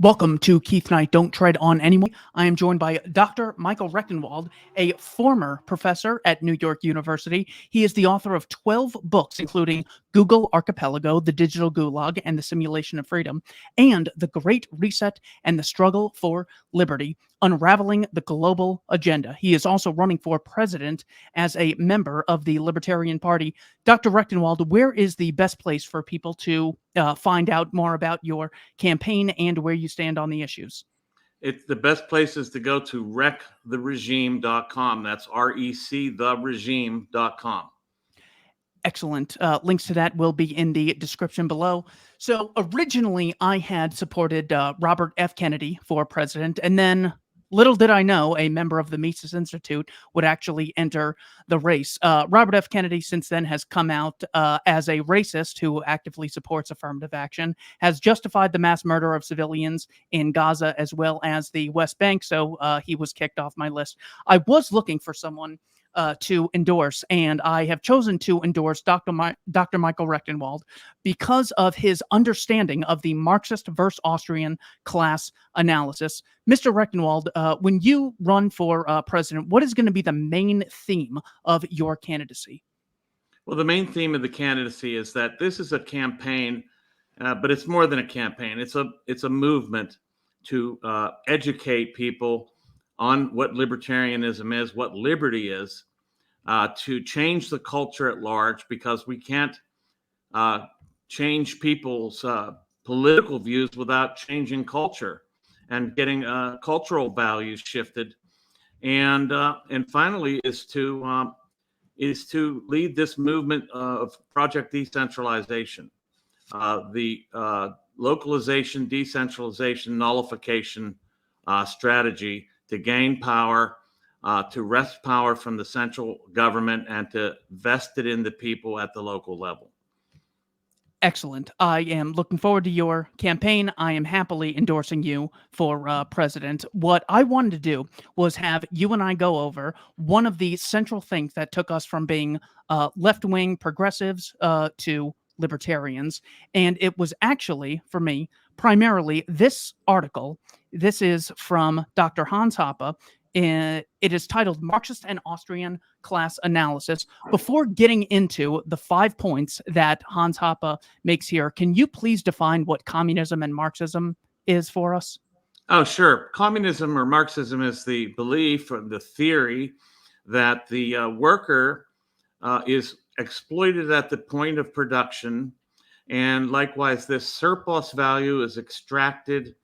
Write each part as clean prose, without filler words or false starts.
Welcome to Keith Knight, Don't Tread on Anyone. I am joined by Dr. Michael Rectenwald, a former professor at New York University. He is the author of 12 books, including Google Archipelago, The Digital Gulag, and the Simulation of Freedom, and The Great Reset and the Struggle for Liberty, Unraveling the Global Agenda. He is also running for president as a member of the Libertarian Party. Dr. Rectenwald, where is the best place for people to find out more about your campaign and where you stand on the issues? It's the best place is to go to rectheregime.com. That's REC theregime.com. Excellent. Links to that will be in the description below. So originally I had supported Robert F. Kennedy for president, and then little did I know a member of the Mises Institute would actually enter the race. Robert F. Kennedy since then has come out as a racist who actively supports affirmative action, has justified the mass murder of civilians in Gaza as well as the West Bank, so he was kicked off my list. I was looking for someone to endorse, and I have chosen to endorse Dr. Michael Rectenwald because of his understanding of the Marxist versus Austrian class analysis. Mr. Rectenwald, when you run for president, what is going to be the main theme of your candidacy? Well, the main theme of the candidacy is that this is a campaign, but it's more than a campaign. It's a movement to educate people on what libertarianism is, what liberty is, to change the culture at large, because we can't change people's political views without changing culture and getting cultural values shifted. And finally is to lead this movement of Project Decentralization, the localization, decentralization, nullification strategy to gain power, to wrest power from the central government and to vest it in the people at the local level. Excellent. I am looking forward to your campaign. I am happily endorsing you for president. What I wanted to do was have you and I go over one of the central things that took us from being left-wing progressives to libertarians. And it was actually, for me, primarily this article. This is from Dr. Hans Hoppe. It is titled Marxist and Austrian Class Analysis. Before getting into the 5 points that Hans Hoppe makes here, can you please define what communism and Marxism is for us? Oh, sure. Communism or Marxism is the belief or the theory that the worker is exploited at the point of production, and likewise this surplus value is extracted.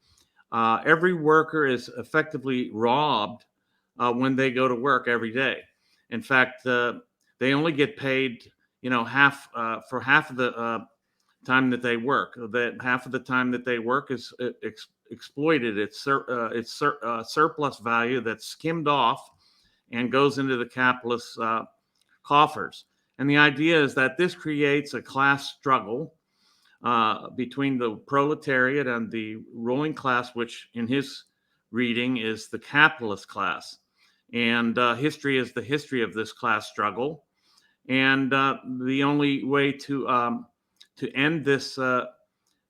Every worker is effectively robbed when they go to work every day. In fact, they only get paid, half for half of the time that they work. That half of the time that they work is exploited. It's surplus value that's skimmed off and goes into the capitalist coffers. And the idea is that this creates a class struggle between the proletariat and the ruling class, which in his reading is the capitalist class. And history is the history of this class struggle. And the only way to end this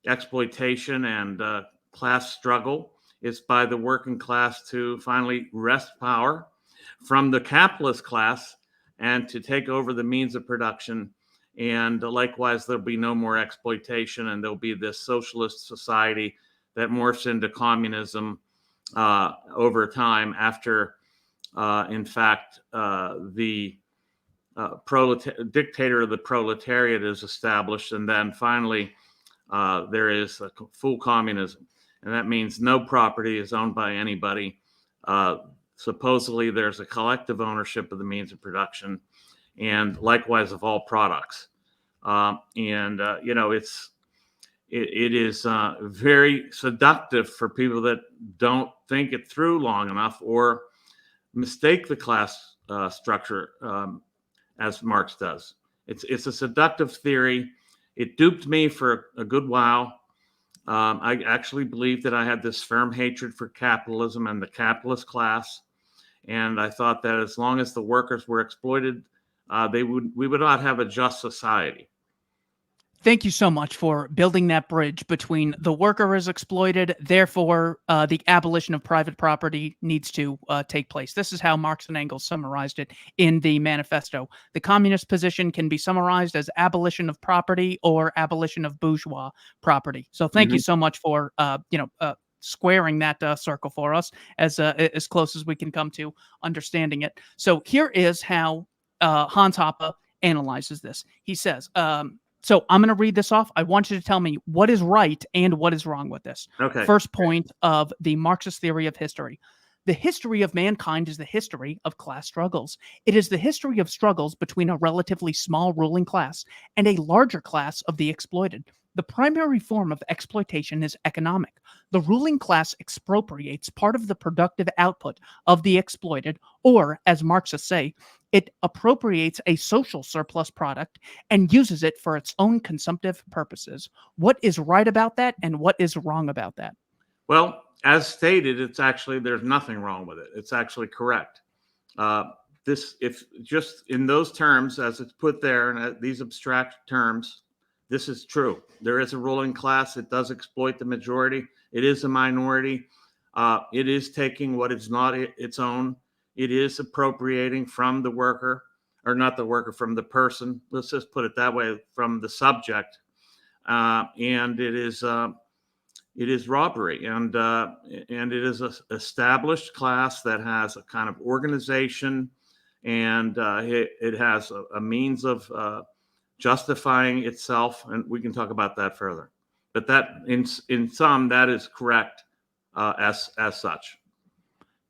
exploitation and class struggle is by the working class to finally wrest power from the capitalist class and to take over the means of production. And likewise, there'll be no more exploitation, and there'll be this socialist society that morphs into communism over time after, in fact, the dictator of the proletariat is established. And then finally, there is a full communism. And that means no property is owned by anybody. Supposedly, there's a collective ownership of the means of production, and likewise of all products. It is very seductive for people that don't think it through long enough or mistake the class structure as Marx does. It's a seductive theory. It duped me for a good while. I actually believed that I had this firm hatred for capitalism and the capitalist class. And I thought that as long as the workers were exploited, we would not have a just society. Thank you so much for building that bridge between the worker is exploited, therefore the abolition of private property needs to take place. This is how Marx and Engels summarized it in the manifesto. The communist position can be summarized as abolition of property or abolition of bourgeois property. So thank you Mhm. so much for squaring that circle for us as close as we can come to understanding it. So here is how Hans Hoppe analyzes this. He says. So I'm going to read this off. I want you to tell me what is right and what is wrong with this. Okay. First point of the Marxist theory of history. The history of mankind is the history of class struggles. It is the history of struggles between a relatively small ruling class and a larger class of the exploited. The primary form of exploitation is economic. The ruling class expropriates part of the productive output of the exploited, or, as Marxists say, it appropriates a social surplus product and uses it for its own consumptive purposes. What is right about that and what is wrong about that? Well, as stated, it's actually, there's nothing wrong with it. It's actually correct. If just in those terms, as it's put there, and these abstract terms, this is true. There is a ruling class. It does exploit the majority. It is a minority. It is taking what is not its own. It is appropriating from the worker, or not the worker, from the person. Let's just put it that way, from the subject. And it is robbery, and it is an established class that has a kind of organization, and it has a means of justifying itself, and we can talk about that further. But that, in sum, that is correct as such.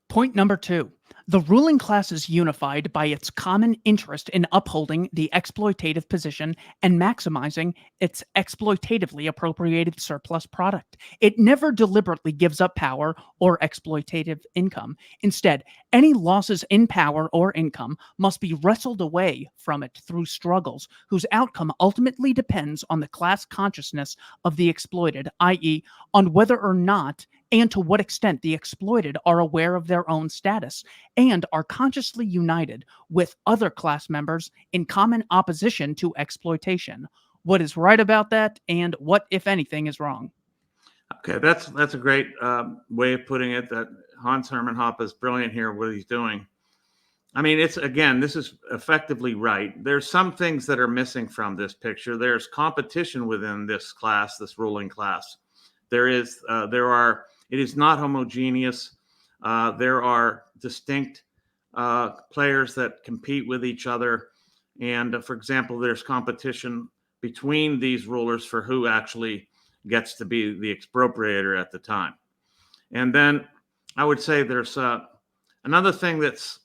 Point number 2. The ruling class is unified by its common interest in upholding the exploitative position and maximizing its exploitatively appropriated surplus product. It never deliberately gives up power or exploitative income. Instead, any losses in power or income must be wrestled away from it through struggles whose outcome ultimately depends on the class consciousness of the exploited, i.e., on whether or not and to what extent the exploited are aware of their own status and are consciously united with other class members in common opposition to exploitation. What is right about that, and what, if anything, is wrong? Okay, that's a great way of putting it. That Hans Hermann Hoppe is brilliant here. What he's doing. I mean, it's, again, this is effectively right. There's some things that are missing from this picture. There's competition within this class, this ruling class. It is not homogeneous. There are distinct players that compete with each other. And for example, there's competition between these rulers for who actually gets to be the expropriator at the time. And then I would say there's another thing that's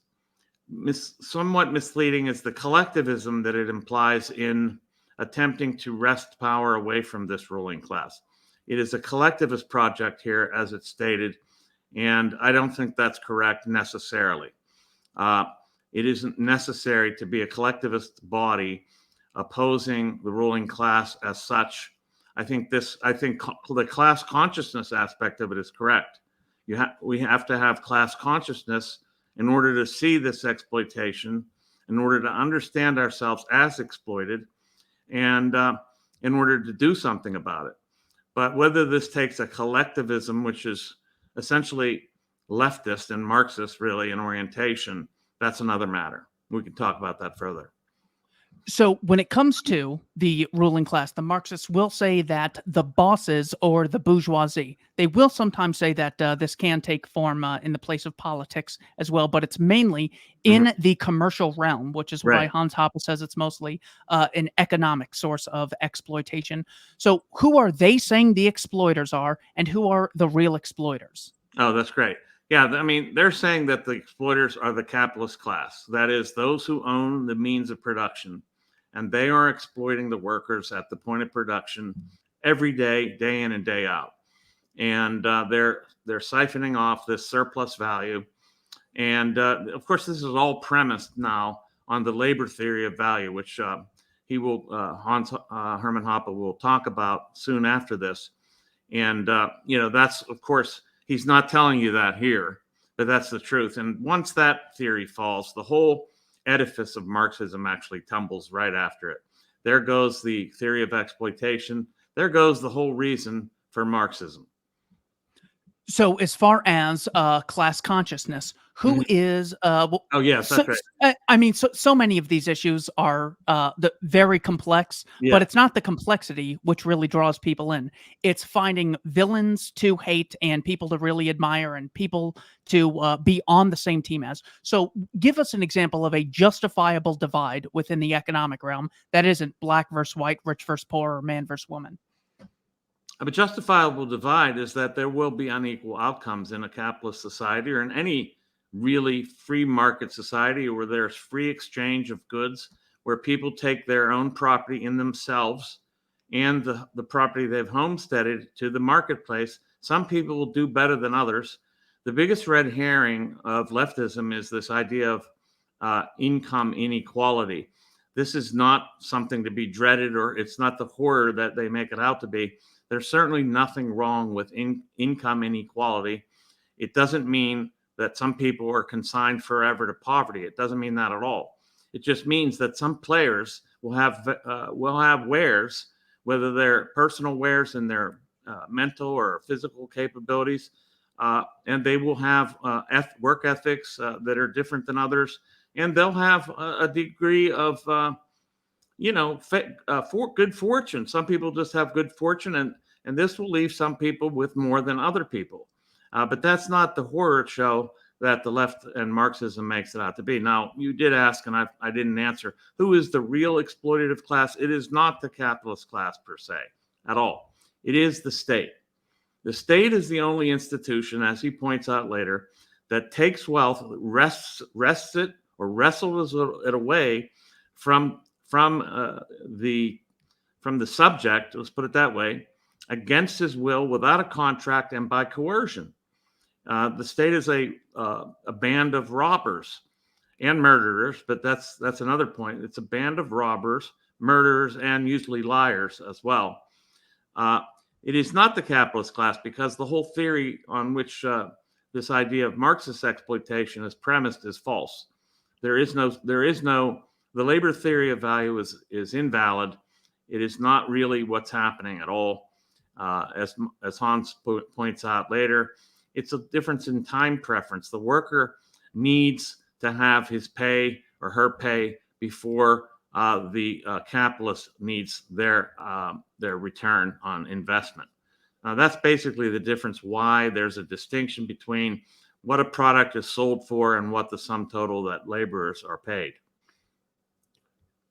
somewhat misleading is the collectivism that it implies in attempting to wrest power away from this ruling class. It is a collectivist project here, as it's stated, and I don't think that's correct necessarily. It isn't necessary to be a collectivist body opposing the ruling class as such. I think the class consciousness aspect of it is correct. We have to have class consciousness in order to see this exploitation, in order to understand ourselves as exploited, and in order to do something about it. But whether this takes a collectivism, which is essentially leftist and Marxist, really, in orientation, that's another matter. We can talk about that further. So when it comes to the ruling class, the Marxists will say that the bosses or the bourgeoisie, they will sometimes say that this can take form in the place of politics as well, but it's mainly in the commercial realm, which is why Right. Hans Hoppe says it's mostly an economic source of exploitation. So who are they saying the exploiters are, and who are the real exploiters? Oh, that's great. Yeah, I mean, they're saying that the exploiters are the capitalist class. That is, those who own the means of production, and they are exploiting the workers at the point of production every day, day in and day out. And they're siphoning off this surplus value. And of course, this is all premised now on the labor theory of value, which Hans Hermann Hoppe will talk about soon after this. And that's, of course, he's not telling you that here, but that's the truth. And once that theory falls, the whole edifice of Marxism actually tumbles right after it. there goes the theory of exploitation. There goes the whole reason for Marxism. So, as far as class consciousness, who Mhm. is Oh, yes, that's right. I mean, so many of these issues are very complex, but Yeah. it's not the complexity which really draws people in. It's finding villains to hate and people to really admire and people to be on the same team as. So, give us an example of a justifiable divide within the economic realm that isn't black versus white, rich versus poor, or man versus woman. A justifiable divide is that there will be unequal outcomes in a capitalist society or in any really free market society where there's free exchange of goods, where people take their own property in themselves and the property they've homesteaded to the marketplace. Some people will do better than others. The biggest red herring of leftism is this idea of income inequality. This is not something to be dreaded, or it's not the horror that they make it out to be. There's certainly nothing wrong with income inequality. It doesn't mean that some people are consigned forever to poverty. It doesn't mean that at all. It just means that some players will have wares, whether they're personal wares in their mental or physical capabilities, and they will have work ethics that are different than others, and they'll have a degree of for good fortune. Some people just have good fortune, and this will leave some people with more than other people. But that's not the horror show that the left and Marxism makes it out to be. Now, you did ask, and I didn't answer, who is the real exploitative class? It is not the capitalist class per se at all. It is the state. The state is the only institution, as he points out later, that takes wealth, wrests it, or wrestles it away from the subject, let's put it that way, against his will, without a contract, and by coercion. The state is a band of robbers and murderers, but that's another point. It's a band of robbers, murderers, and usually liars as well. It is not the capitalist class, because the whole theory on which this idea of Marxist exploitation is premised is false. There is no the labor theory of value is invalid. It is not really what's happening at all. As Hans points out later, it's a difference in time preference. The worker needs to have his pay or her pay before the capitalist needs their return on investment. That's basically the difference, why there's a distinction between what a product is sold for and what the sum total that laborers are paid.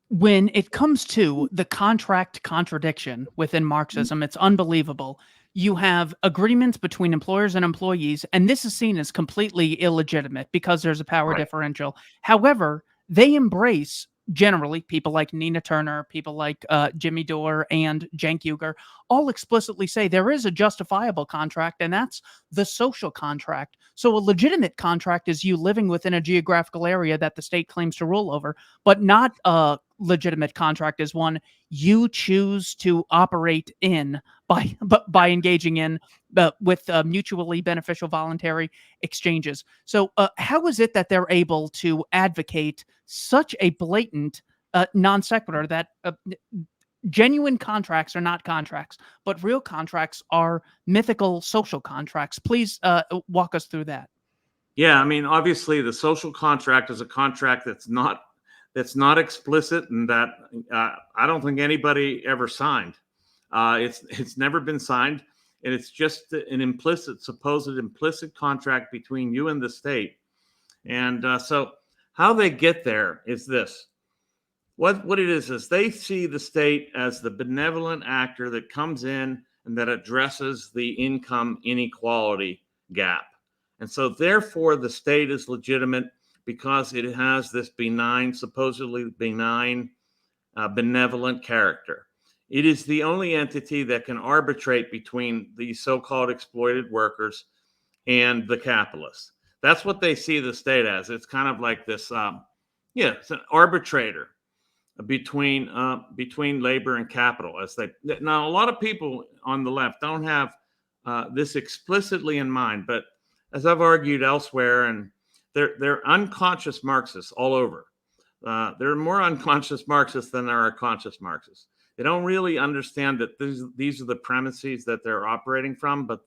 When it comes to the contract contradiction within Marxism, it's unbelievable. You have agreements between employers and employees, and this is seen as completely illegitimate because there's a power Right. differential. However, they embrace generally people like Nina Turner, people like Jimmy Dore and Cenk Uygur, all explicitly say there is a justifiable contract, and that's the social contract. So a legitimate contract is you living within a geographical area that the state claims to rule over, but not a legitimate contract is one you choose to operate in by engaging in with mutually beneficial voluntary exchanges. So how is it that they're able to advocate such a blatant non sequitur that genuine contracts are not contracts, but real contracts are mythical social contracts? Please walk us through that. Yeah, I mean, obviously, the social contract is a contract that's not explicit, and that I don't think anybody ever signed. It's never been signed, and it's just an supposed implicit contract between you and the state. And so, how they get there is this: what it is they see the state as the benevolent actor that comes in and that addresses the income inequality gap. And so therefore the state is legitimate because it has this supposedly benign, benevolent character. It is the only entity that can arbitrate between the so-called exploited workers and the capitalists. That's what they see the state as. It's kind of like this, it's an arbitrator between labor and capital. Now, a lot of people on the left don't have this explicitly in mind, but as I've argued elsewhere, and they're unconscious Marxists all over. There are more unconscious Marxists than there are conscious Marxists. They don't really understand that these are the premises that they're operating from, but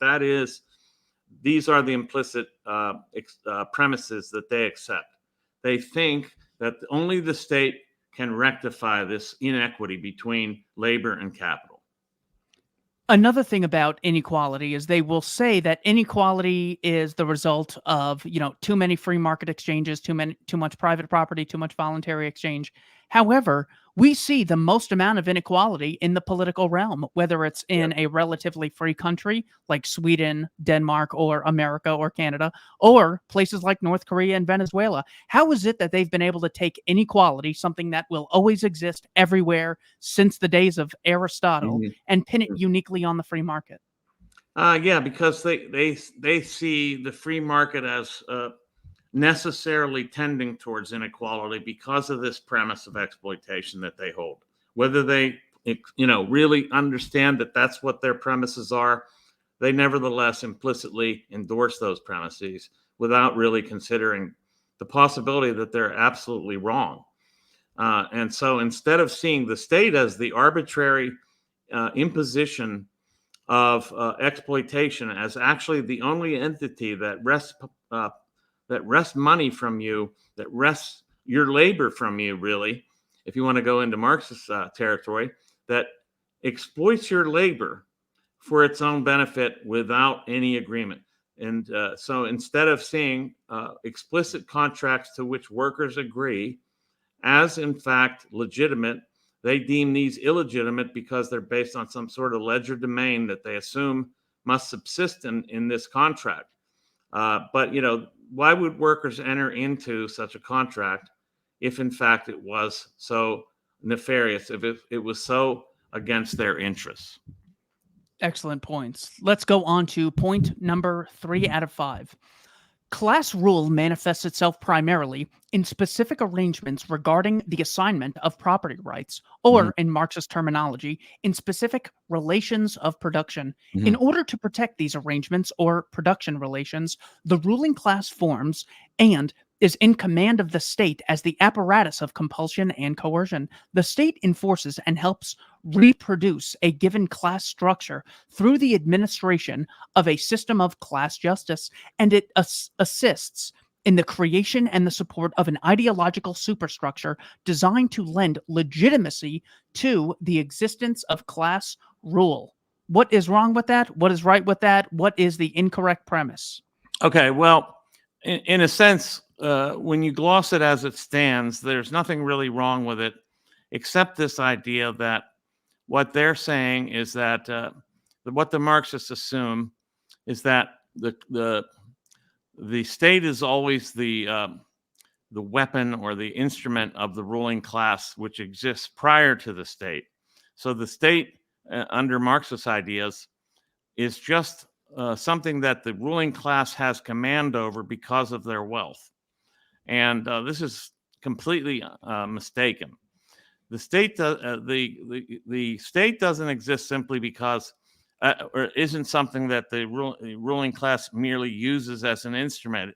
these are the implicit premises that they accept. They think that only the state can rectify this inequity between labor and capital. Another thing about inequality is they will say that inequality is the result of, too many free market exchanges, too much private property, too much voluntary exchange. However, we see the most amount of inequality in the political realm, whether it's in a relatively free country like Sweden, Denmark, or America or Canada, or places like North Korea and Venezuela. How is it that they've been able to take inequality, something that will always exist everywhere since the days of Aristotle, and pin it uniquely on the free market? Yeah, because they see the free market as necessarily tending towards inequality because of this premise of exploitation that they hold. Whether they, really understand that that's what their premises are, they nevertheless implicitly endorse those premises without really considering the possibility that they're absolutely wrong. And so instead of seeing the state as the arbitrary imposition of exploitation as actually the only entity that wrests money from you, that wrests your labor from you, really, if you want to go into Marxist territory, that exploits your labor for its own benefit without any agreement. And so instead of seeing explicit contracts to which workers agree as in fact legitimate, they deem these illegitimate because they're based on some sort of ledger domain that they assume must subsist in this contract. But why would workers enter into such a contract if in fact it was so nefarious, if it was so against their interests? Excellent points. Let's go on to point number 3 out of 5. Class rule manifests itself primarily in specific arrangements regarding the assignment of property rights, or in Marxist terminology, in specific relations of production. In order to protect these arrangements or production relations, the ruling class forms and is in command of the state as the apparatus of compulsion and coercion. The state enforces and helps reproduce a given class structure through the administration of a system of class justice, and it assists in the creation and the support of an ideological superstructure designed to lend legitimacy to the existence of class rule. What is wrong with that? What is right with that? What is the incorrect premise? Okay, well, in a sense, when you gloss it as it stands, there's nothing really wrong with it, except this idea that what they're saying is that what the Marxists assume is that the state is always the weapon or the instrument of the ruling class, which exists prior to the state. So the state, under Marxist ideas, is just something that the ruling class has command over because of their wealth. And this is completely mistaken. The state, the state doesn't exist simply because, or isn't something that the ruling class merely uses as an instrument.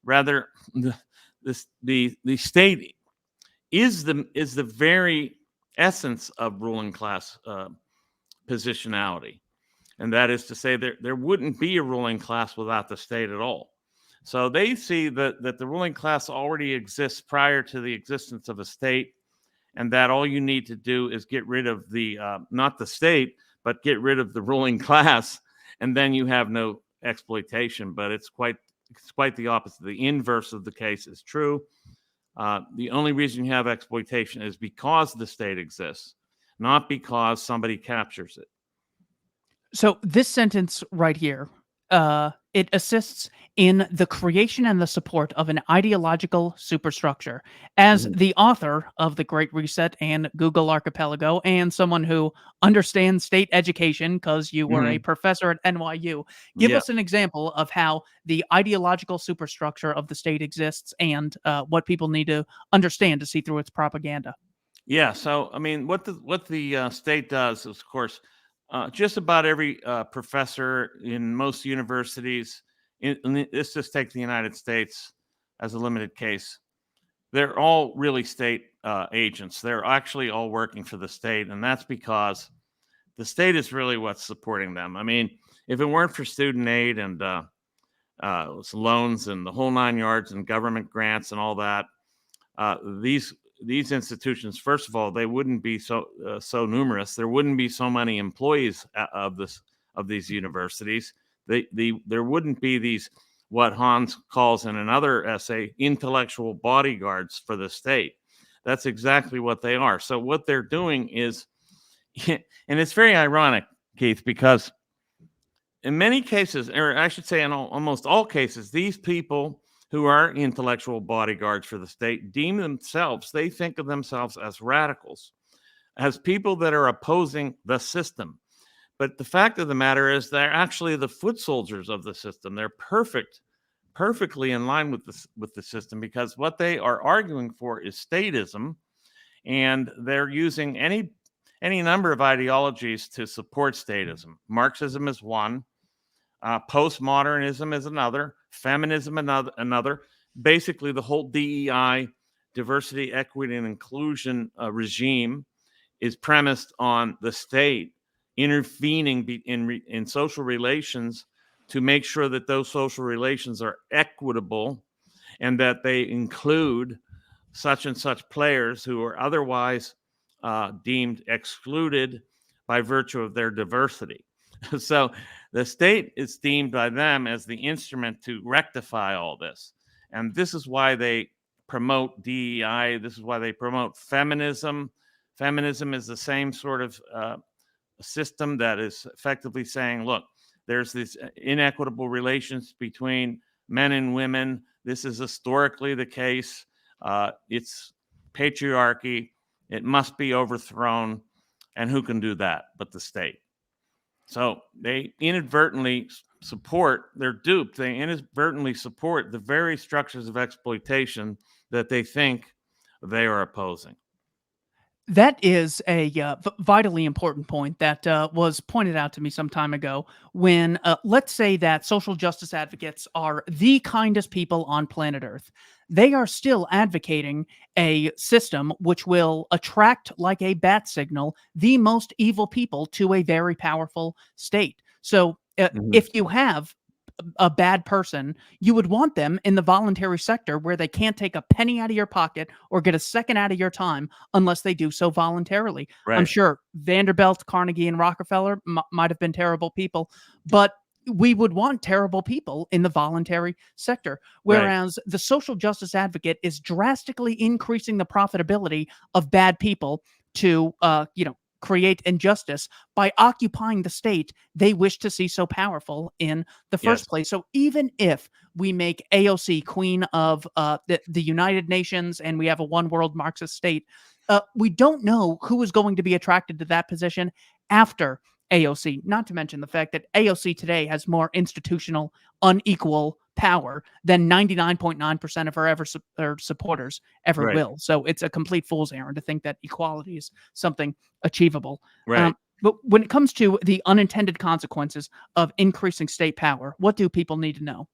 Rather, the state is the very essence of ruling class positionality. And that is to say, there wouldn't be a ruling class without the state at all. So they see that the ruling class already exists prior to the existence of a state, and that all you need to do is get rid of the, not the state, but get rid of the ruling class, and then you have no exploitation. But it's quite the opposite. The inverse of the case is true. The only reason you have exploitation is because the state exists, not because somebody captures it. So this sentence right here, it assists in the creation and the support of an ideological superstructure. As the author of The Great Reset and Google Archipelago, and someone who understands state education because you were a professor at NYU, give us an example of how the ideological superstructure of the state exists and what people need to understand to see through its propaganda. Yeah. So, I mean, what the state does is, of course, just about every professor in most universities, let's just take the United States as a limited case. they're all really state agents. They're actually all working for the state, and that's because the state is really what's supporting them. I mean, if it weren't for student aid and loans and the whole 9 yards and government grants and all that, these institutions, first of all, they wouldn't be so numerous. There wouldn't be so many employees of these universities. There wouldn't be these, what Hans calls in another essay, intellectual bodyguards for the state. That's exactly what they are. So what they're doing is, and it's very ironic, Keith, because in many cases, or I should say in almost all cases, these people who are intellectual bodyguards for the state they think of themselves as radicals, as people that are opposing the system. But the fact of the matter is they're actually the foot soldiers of the system. They're perfectly in line with the system, because what they are arguing for is statism, and they're using any number of ideologies to support statism. Marxism is one. Postmodernism is another, feminism another. Basically, the whole DEI, diversity, equity, and inclusion regime is premised on the state intervening in social relations to make sure that those social relations are equitable and that they include such and such players who are otherwise deemed excluded by virtue of their diversity. So the state is deemed by them as the instrument to rectify all this. And this is why they promote DEI. This is why they promote feminism. Feminism is the same sort of system that is effectively saying, look, there's this inequitable relations between men and women. This is historically the case. It's patriarchy. It must be overthrown. And who can do that but the state? So they inadvertently support, they're duped, they inadvertently support the very structures of exploitation that they think they are opposing. That is a vitally important point that was pointed out to me some time ago when, let's say that social justice advocates are the kindest people on planet Earth. They are still advocating a system which will attract, like a bat signal, the most evil people to a very powerful state. So if you have a bad person, you would want them in the voluntary sector where they can't take a penny out of your pocket or get a second out of your time unless they do so voluntarily. Right. I'm sure Vanderbilt, Carnegie, and Rockefeller might have been terrible people, but we would want terrible people in the voluntary sector. Whereas the social justice advocate is drastically increasing the profitability of bad people to, create injustice by occupying the state they wish to see so powerful in the first place. So even if we make AOC queen of the United Nations and we have a one world Marxist state, we don't know who is going to be attracted to that position after AOC, not to mention the fact that AOC today has more institutional, unequal power than 99.9% of her supporters ever will. So it's a complete fool's errand to think that equality is something achievable. But when it comes to the unintended consequences of increasing state power, what do people need to know?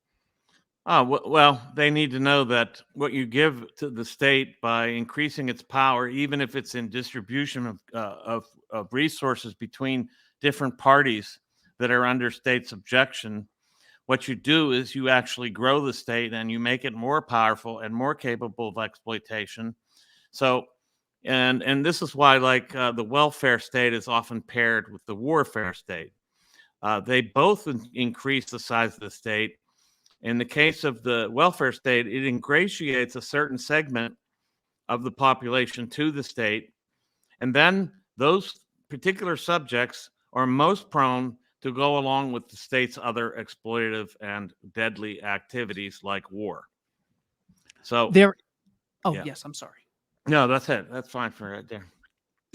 Well, they need to know that what you give to the state by increasing its power, even if it's in distribution of resources between different parties that are under state subjection, what you do is you actually grow the state and you make it more powerful and more capable of exploitation. So, and this is why, like, the welfare state is often paired with the warfare state. They both increase the size of the state. In the case of the welfare state, it ingratiates a certain segment of the population to the state. And then those particular subjects are most prone to go along with the state's other exploitative and deadly activities like war. So yes, I'm sorry. No, that's it. That's fine for right there.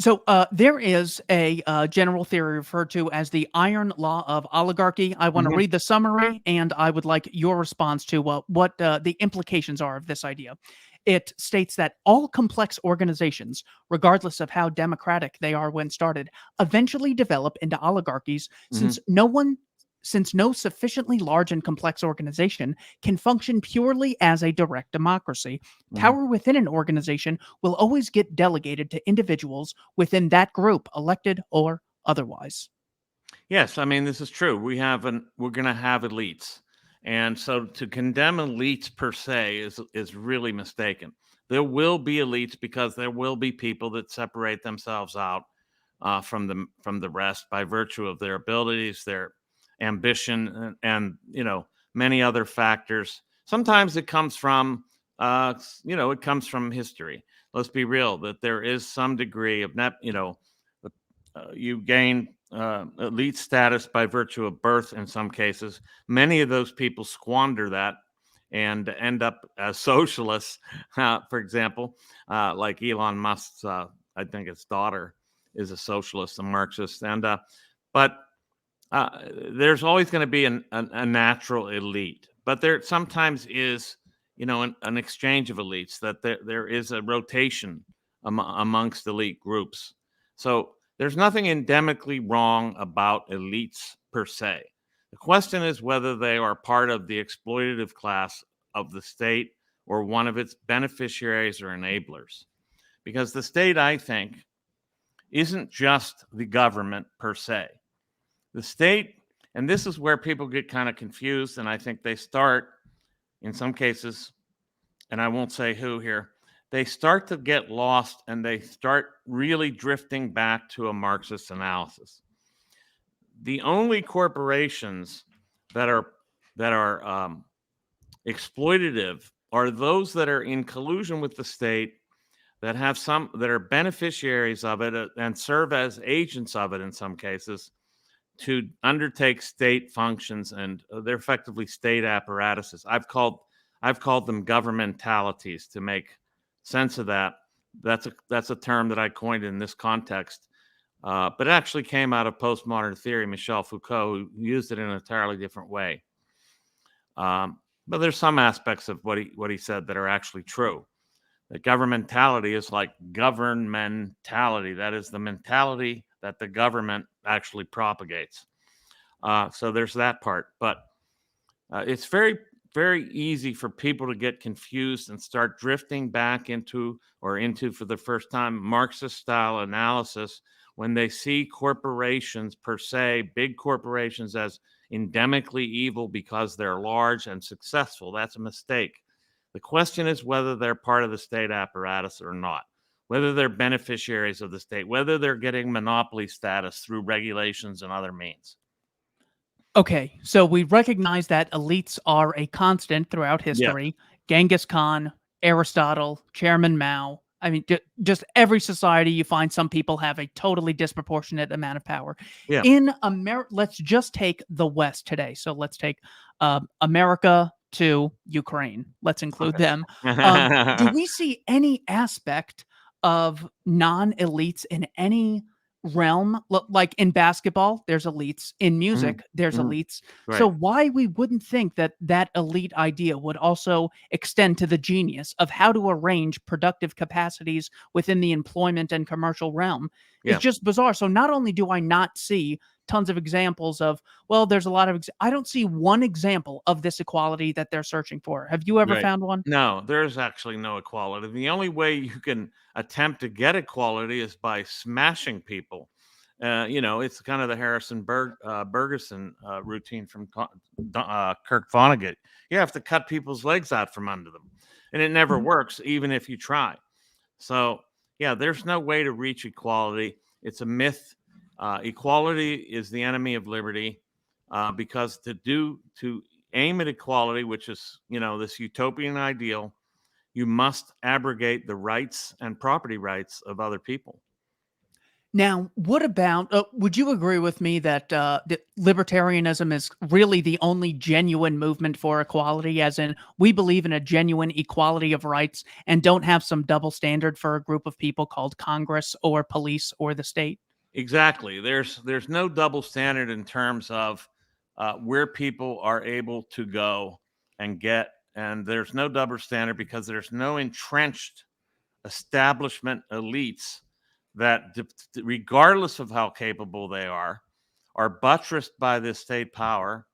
So there is a general theory referred to as the iron law of oligarchy. I want to read the summary, and I would like your response to what the implications are of this idea. It states that all complex organizations, regardless of how democratic they are when started, eventually develop into oligarchies, since no one since no sufficiently large and complex organization can function purely as a direct democracy. Power within an organization will always get delegated to individuals within that group, elected or otherwise. Yes, I mean, this is true. We're going to have elites. And so to condemn elites per se is really mistaken. There will be elites because there will be people that separate themselves out from the rest by virtue of their abilities, their ambition, and many other factors. Sometimes it comes from it comes from history. Let's be real that there is some degree of you gain elite status by virtue of birth in some cases. Many of those people squander that and end up as socialists. For example, like Elon Musk's, I think his daughter is a socialist, a Marxist, but there's always going to be a natural elite. But there sometimes is, an exchange of elites. That there is a rotation amongst elite groups. So there's nothing endemically wrong about elites per se. The question is whether they are part of the exploitative class of the state or one of its beneficiaries or enablers. Because the state, I think, isn't just the government per se. The state, and this is where people get kind of confused, and I think they start, in some cases, and I won't say who here, they start to get lost and they start really drifting back to a Marxist analysis. The only corporations that are exploitative are those that are in collusion with the state, that are beneficiaries of it and serve as agents of it in some cases to undertake state functions, and they're effectively state apparatuses. I've called them governmentalities to make sense of that. That's a term that I coined in this context, but it actually came out of postmodern theory. Michel Foucault, who used it in an entirely different way. But there's some aspects of what he said that are actually true. That governmentality is like governmentality. That is the mentality that the government actually propagates. So there's that part. But it's very, very easy for people to get confused and start drifting back into for the first time Marxist style analysis when they see corporations per se, big corporations, as endemically evil because they're large and successful. That's a mistake. The question is whether they're part of the state apparatus or not, whether they're beneficiaries of the state, whether they're getting monopoly status through regulations and other means. Okay, so we recognize that elites are a constant throughout history. Genghis Khan, Aristotle, Chairman Mao. I mean, just every society, you find some people have a totally disproportionate amount of power. Yeah. In America, let's just take the West today. So let's take America to Ukraine. Let's include them. Do we see any aspect of non-elites in any realm? Like in basketball, there's elites. In music, there's elites. Right. So why we wouldn't think that elite idea would also extend to the genius of how to arrange productive capacities within the employment and commercial realm is just bizarre. So not only do I not see tons of examples of, well, there's a lot of, I don't see one example of this equality that they're searching for. Have you ever found one? No, there's actually no equality. The only way you can attempt to get equality is by smashing people. It's kind of the Harrison Bergeson routine from Kirk Vonnegut. You have to cut people's legs out from under them, and it never works, even if you try. So, yeah, there's no way to reach equality. It's a myth. Equality is the enemy of liberty, because to aim at equality, which is this utopian ideal, you must abrogate the rights and property rights of other people. Now, what about, would you agree with me that libertarianism is really the only genuine movement for equality, as in we believe in a genuine equality of rights and don't have some double standard for a group of people called Congress or police or the state? Exactly. There's no double standard in terms of where people are able to go and get, and there's no double standard because there's no entrenched establishment elites that, regardless of how capable they are are buttressed by this state power,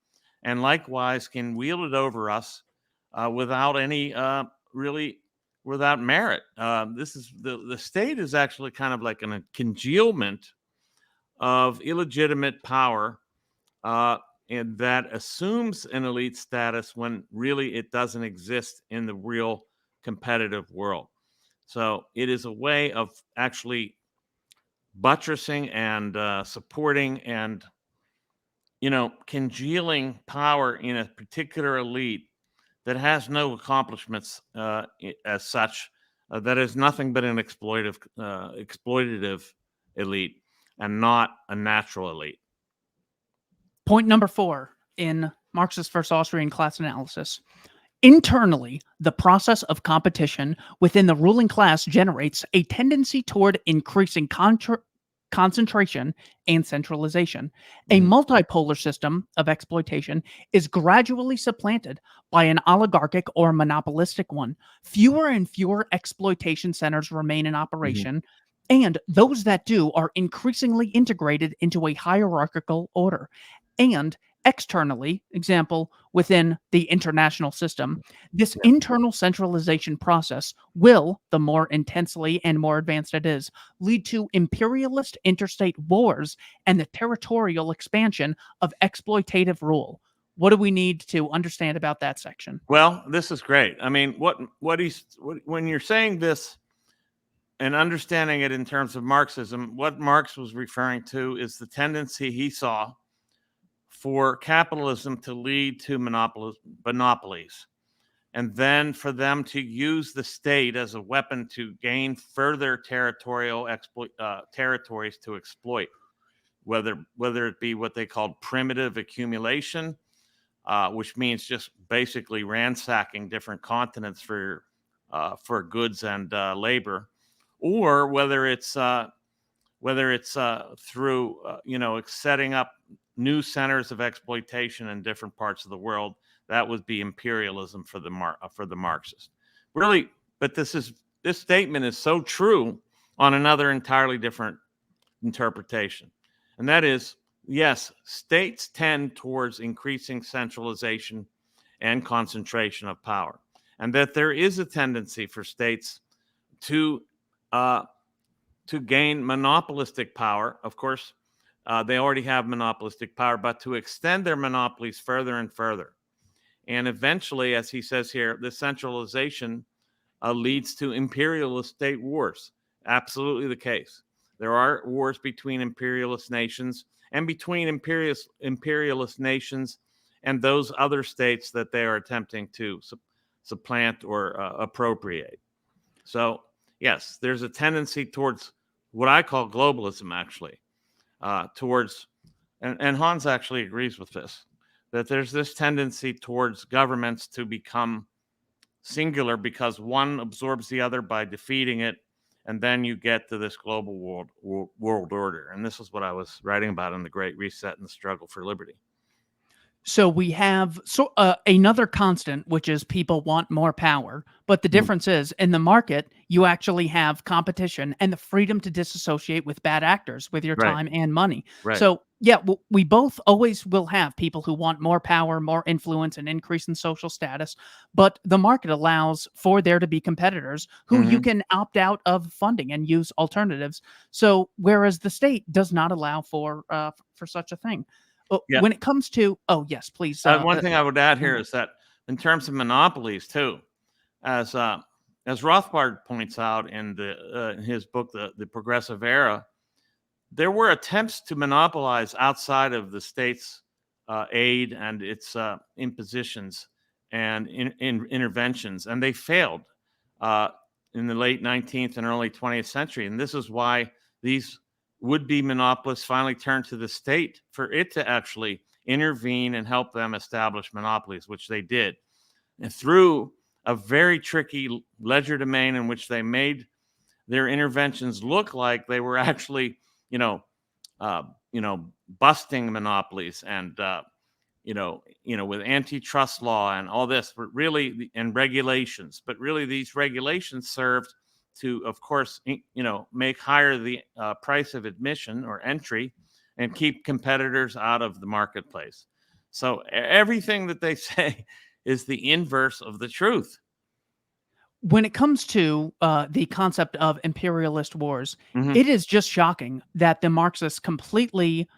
and likewise can wield it over us without any without merit. This is the state is actually kind of like a congealment of illegitimate power, and that assumes an elite status when really it doesn't exist in the real competitive world. So it is a way of actually buttressing and supporting and congealing power in a particular elite that has no accomplishments as such, that is nothing but an exploitative elite and not a natural elite. Point number 4 in Marxist versus Austrian class analysis. Internally, the process of competition within the ruling class generates a tendency toward increasing concentration and centralization. A multipolar system of exploitation is gradually supplanted by an oligarchic or monopolistic one. Fewer and fewer exploitation centers remain in operation, and those that do are increasingly integrated into a hierarchical order. And externally, example, within the international system, this internal centralization process will, the more intensely and more advanced it is, lead to imperialist interstate wars and the territorial expansion of exploitative rule. What do we need to understand about that section? Well, this is great. I mean, when you're saying this and understanding it in terms of Marxism, what Marx was referring to is the tendency he saw for capitalism to lead to monopolies, and then for them to use the state as a weapon to gain further territorial territories to exploit, whether it be what they called primitive accumulation, which means just basically ransacking different continents for goods and labor, or whether it's through setting up new centers of exploitation in different parts of the world. That would be imperialism for the Marxist. Really, but this statement is so true on another entirely different interpretation, and that is, yes, states tend towards increasing centralization and concentration of power, and that there is a tendency for states to gain monopolistic power. Of course, they already have monopolistic power, but to extend their monopolies further and further. And eventually, as he says here, the centralization leads to imperialist state wars. Absolutely the case. There are wars between imperialist nations and between imperialist nations and those other states that they are attempting to supplant or appropriate. So, yes, there's a tendency towards what I call globalism, actually, towards, and Hans actually agrees with this, that there's this tendency towards governments to become singular because one absorbs the other by defeating it, and then you get to this global world order. And this is what I was writing about in The Great Reset and the Struggle for Liberty. So we have another constant, which is people want more power. But the difference is, in the market, you actually have competition and the freedom to disassociate with bad actors with your time and money. Right. So, yeah, we both always will have people who want more power, more influence, and increase in social status. But the market allows for there to be competitors who you can opt out of funding and use alternatives. So, whereas the state does not allow for such a thing. When it comes to, oh yes, please. One thing I would add here is that in terms of monopolies too, as Rothbard points out in his book, The Progressive Era, there were attempts to monopolize outside of the state's aid and its impositions and interventions, and they failed in the late 19th and early 20th century. And this is why these would-be monopolists finally turned to the state for it to actually intervene and help them establish monopolies, which they did. And through a very tricky legerdemain in which they made their interventions look like they were actually, busting monopolies and, with antitrust law and all this, but really, and regulations. But really, these regulations served to, of course, make higher the price of admission or entry and keep competitors out of the marketplace. So everything that they say is the inverse of the truth. When it comes to the concept of imperialist wars, Mhm. it is just shocking that the Marxists completely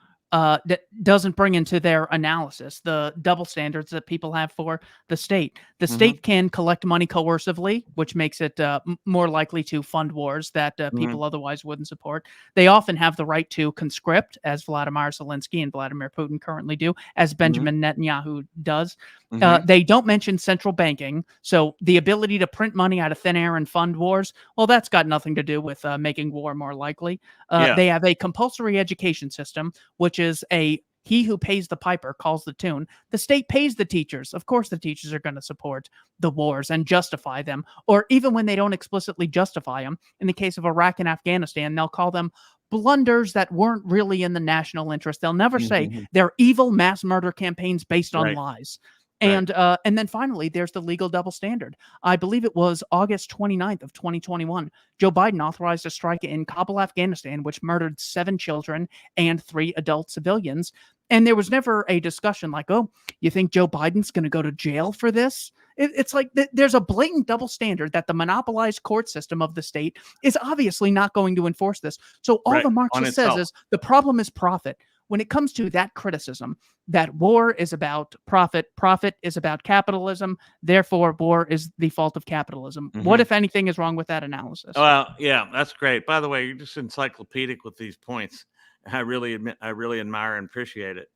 doesn't bring into their analysis the double standards that people have for the state. The Mhm. state can collect money coercively, which makes it more likely to fund wars that Mhm. people otherwise wouldn't support. They often have the right to conscript, as Vladimir Zelensky and Vladimir Putin currently do, as Mhm. Benjamin Netanyahu does. Mhm. They don't mention central banking, so the ability to print money out of thin air and fund wars, well, that's got nothing to do with making war more likely. Yeah. They have a compulsory education system, which is a he who pays the piper calls the tune. The state pays the teachers. Of course, the teachers are going to support the wars and justify them, or even when they don't explicitly justify them. In the case of Iraq and Afghanistan, they'll call them blunders that weren't really in the national interest. They'll never say Mhm. they're evil mass murder campaigns based on Right. lies. Right. And then finally, there's the legal double standard. I believe it was August 29th of 2021. Joe Biden authorized a strike in Kabul, Afghanistan, which murdered 7 children and 3 adult civilians. And there was never a discussion like, oh, you think Joe Biden's going to go to jail for this? It's like there's a blatant double standard that the monopolized court system of the state is obviously not going to enforce this. So all Right. the On Marxist says itself. is the problem is profit. When it comes to that criticism, that war is about profit, profit is about capitalism, therefore war is the fault of capitalism. What, Mhm. if anything, is wrong with that analysis? Well, yeah, that's great. By the way, you're just encyclopedic with these points. I really admit, I really admire and appreciate it.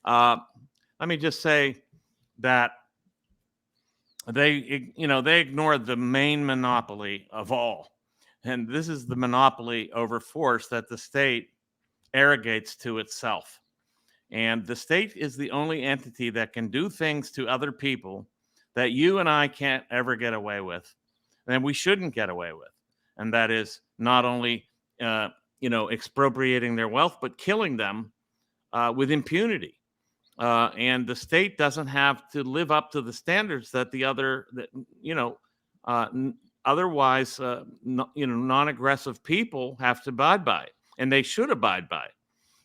Uh, Let me just say that they ignore the main monopoly of all, and this is the monopoly over force that the state arrogates to itself. And the state is the only entity that can do things to other people that you and I can't ever get away with, and we shouldn't get away with. And that is not only expropriating their wealth, but killing them with impunity. And the state doesn't have to live up to the standards that the other, that uh, otherwise, non-aggressive people have to abide by, and they should abide by.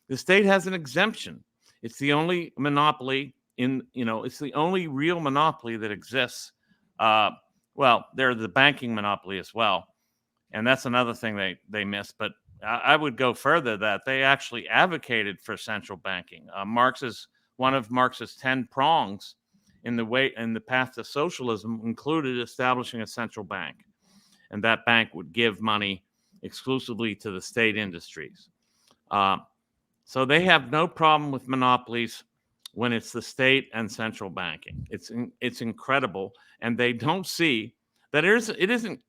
The state has an exemption. It's the only monopoly it's the only real monopoly that exists. Well, they're the banking monopoly as well, and that's another thing they miss. But I would go further that they actually advocated for central banking. One of Marx's 10 prongs in the path to socialism included establishing a central bank, and that bank would give money exclusively to the state industries. Uh, so they have no problem with monopolies when it's the state and central banking. It's incredible, and they don't see that it isn't.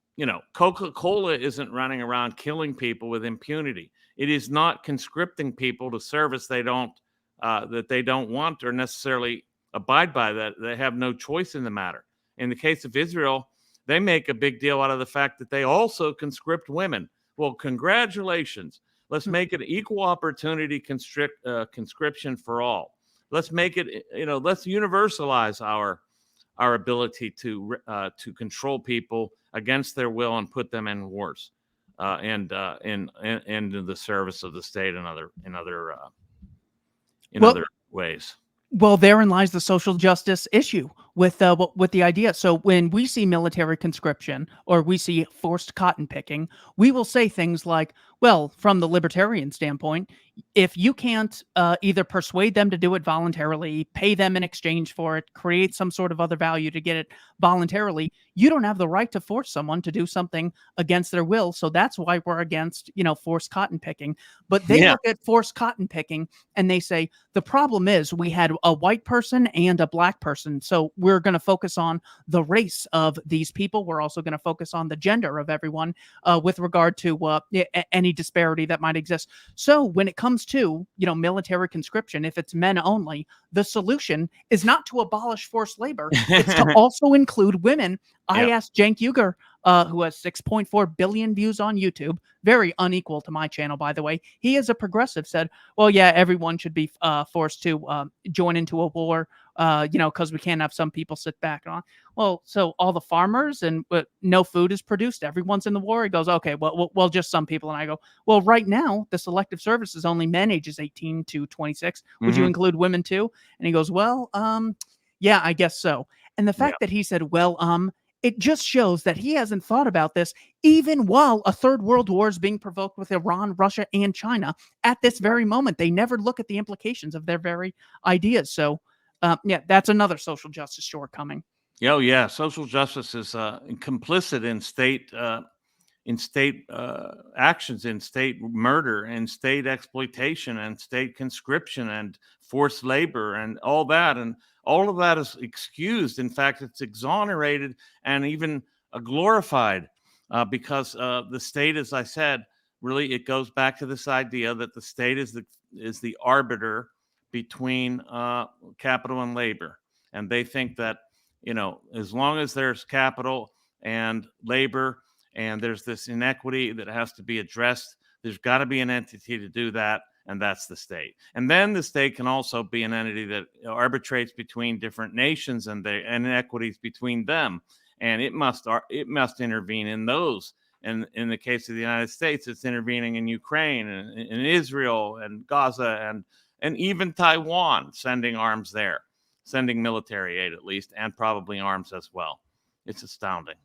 Coca-Cola isn't running around killing people with impunity. It is not conscripting people to service that they don't want or necessarily abide by. That they have no choice in the matter. In the case of Israel, they make a big deal out of the fact that they also conscript women. Well, congratulations. Let's make it equal opportunity conscription for all. Let's make it, let's universalize our ability to control people against their will and put them in wars, and in the service of the state and Well, other ways. Well, therein lies the social justice issue with the idea. So when we see military conscription or we see forced cotton picking, we will say things like, "Well, from the libertarian standpoint, if you can't either persuade them to do it voluntarily, pay them in exchange for it, create some sort of other value to get it voluntarily, you don't have the right to force someone to do something against their will. So that's why we're against, forced cotton picking." But they Yeah. look at forced cotton picking and they say, the problem is we had a white person and a black person. So we're going to focus on the race of these people. We're also going to focus on the gender of everyone with regard to any disparity that might exist. So when it comes to, military conscription, if it's men only, the solution is not to abolish forced labor. It's to also include women. I Yeah. asked Cenk Uygur, who has 6.4 billion views on YouTube, very unequal to my channel, by the way. He is a progressive, said, well, yeah, everyone should be forced to join into a war because we can't have some people sit back on. Well, so all the farmers and no food is produced. Everyone's in the war. He goes, okay, well, just some people. And I go, well, right now the selective service is only men ages 18 to 26. Would you include women too? And he goes, well, yeah, I guess so. And the Yeah. fact that he said, well, it just shows that he hasn't thought about this, even while a third world war is being provoked with Iran, Russia, and China at this very moment. They never look at the implications of their very ideas. So, yeah, that's another social justice shortcoming. Oh yeah, social justice is complicit in state actions, in state murder, and state exploitation, and state conscription, and forced labor, and all that. And all of that is excused. In fact, it's exonerated and even glorified because the state, as I said, really it goes back to this idea that the state is the arbiter between capital and labor, and they think that as long as there's capital and labor, and there's this inequity that has to be addressed, there's got to be an entity to do that, and that's the state. And then the state can also be an entity that arbitrates between different nations and the inequities between them, and it must intervene in those. And in the case of the United States, it's intervening in Ukraine and in Israel and Gaza and even Taiwan, sending arms there, sending military aid at least, and probably arms as well. It's astounding.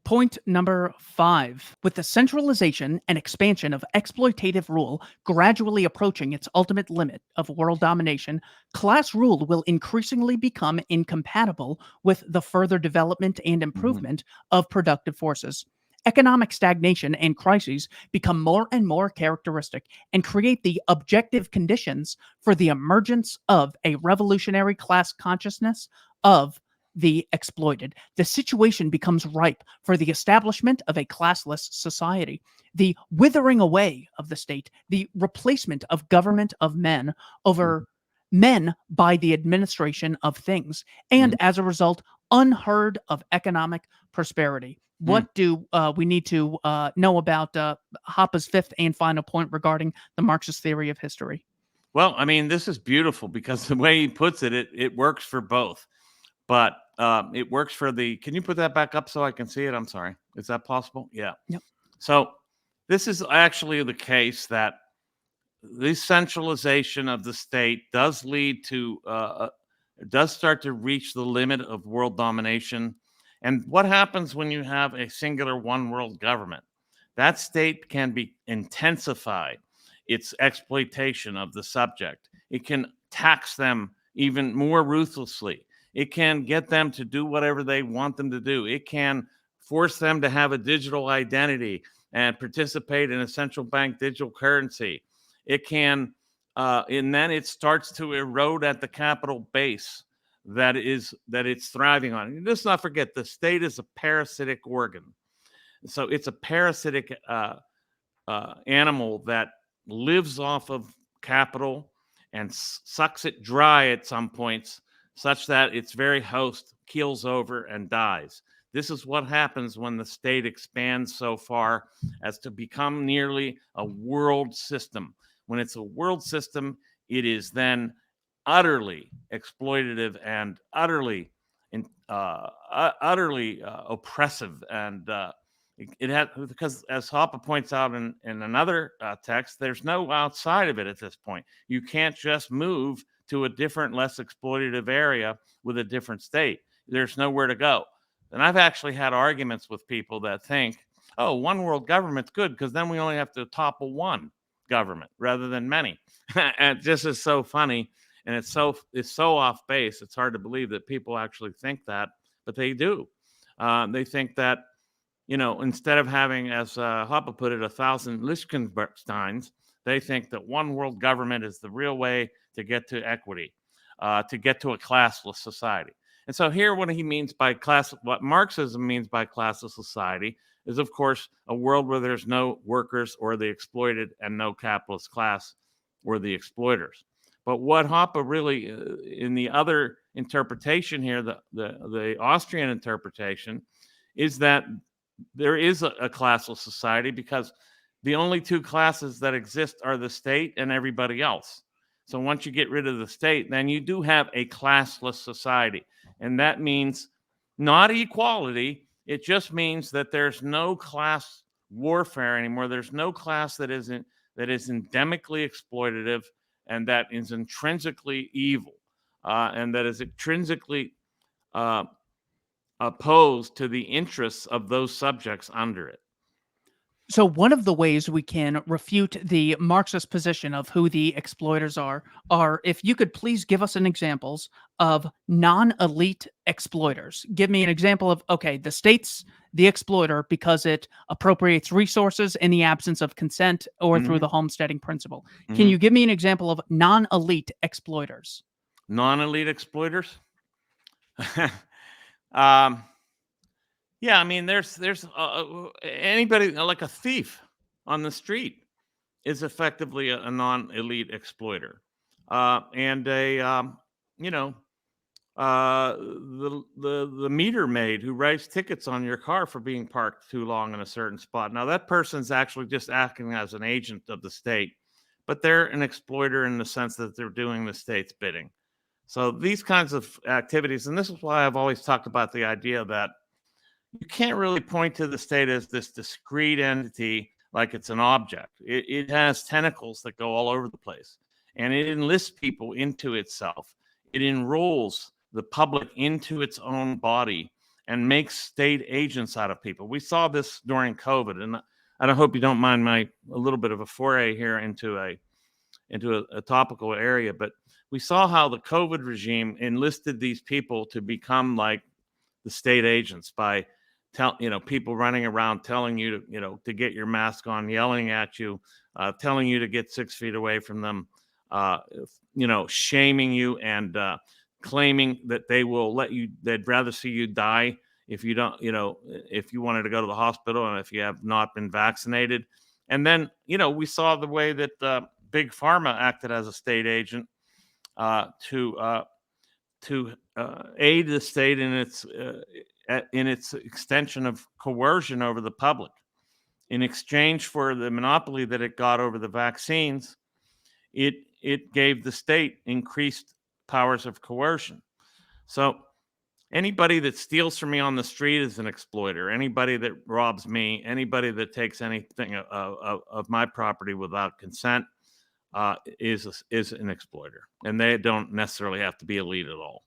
Point number 5. With the centralization and expansion of exploitative rule gradually approaching its ultimate limit of world domination, class rule will increasingly become incompatible with the further development and improvement of productive forces. Economic stagnation and crises become more and more characteristic and create the objective conditions for the emergence of a revolutionary class consciousness of the exploited. The situation becomes ripe for the establishment of a classless society, the withering away of the state, the replacement of government of men over men by the administration of things, and as a result, unheard of economic prosperity. What do we need to know about Hoppe's fifth and final point regarding the Marxist theory of history? Well, I mean, this is beautiful because the way he puts it, it works for both. But it works for can you put that back up so I can see it? I'm sorry. Is that possible? Yeah. Yep. So this is actually the case that the centralization of the state does lead to, does start to reach the limit of world domination. And what happens when you have a singular one world government? That state can intensify its exploitation of the subject. It can tax them even more ruthlessly. It can get them to do whatever they want them to do. It can force them to have a digital identity and participate in a central bank digital currency. It can, and then it starts to erode at the capital base that it's thriving on. And let's not forget, the state is a parasitic organ. So it's a parasitic animal that lives off of capital and sucks it dry at some points, such that its very host keels over and dies. This is what happens when the state expands so far as to become nearly a world system. When it's a world system, it is then utterly exploitative and utterly oppressive. And it has, because as Hoppe points out in another text, there's no outside of it at this point. You can't just move to a different, less exploitative area with a different state. There's nowhere to go. And I've actually had arguments with people that think, oh, one world government's good because then we only have to topple one government rather than many. And it just is so funny. And it's so off base. It's hard to believe that people actually think that, but they do. They think that, instead of having, as Hoppe put it, 1,000 Liechtensteins, they think that one world government is the real way to get to equity, to get to a classless society. And so here, what Marxism means by classless society is, of course, a world where there's no workers or the exploited and no capitalist class or the exploiters. But what Hoppe really, in the other interpretation here, the Austrian interpretation, is that there is a classless society because the only two classes that exist are the state and everybody else. So once you get rid of the state, then you do have a classless society. And that means not equality. It just means that there's no class warfare anymore. There's no class that is endemically exploitative and that is intrinsically evil, and that is intrinsically opposed to the interests of those subjects under it. So one of the ways we can refute the Marxist position of who the exploiters are if you could please give us an examples of non-elite exploiters. Give me an example of, okay, the state's the exploiter because it appropriates resources in the absence of consent or through the homesteading principle. Can you give me an example of non-elite exploiters? Non-elite exploiters? Yeah, I mean, there's anybody like a thief on the street is effectively a non-elite exploiter, and the meter maid who writes tickets on your car for being parked too long in a certain spot. Now that person's actually just acting as an agent of the state, but they're an exploiter in the sense that they're doing the state's bidding. So these kinds of activities, and this is why I've always talked about the idea that you can't really point to the state as this discrete entity like it's an object. It has tentacles that go all over the place, and it enlists people into itself. It enrolls the public into its own body and makes state agents out of people. We saw this during COVID, and I hope you don't mind a little bit of a foray here into a topical area, but we saw how the COVID regime enlisted these people to become like the state agents by people running around telling you to get your mask on, yelling at you, telling you to get 6 feet away from them, shaming you and claiming that they'd rather see you die if you don't, if you wanted to go to the hospital and if you have not been vaccinated. And then, we saw the way that Big Pharma acted as a state agent to aid the state in its extension of coercion over the public. In exchange for the monopoly that it got over the vaccines, it gave the state increased powers of coercion. So anybody that steals from me on the street is an exploiter. Anybody that robs me, anybody that takes anything of my property without consent is an exploiter. And they don't necessarily have to be elite at all.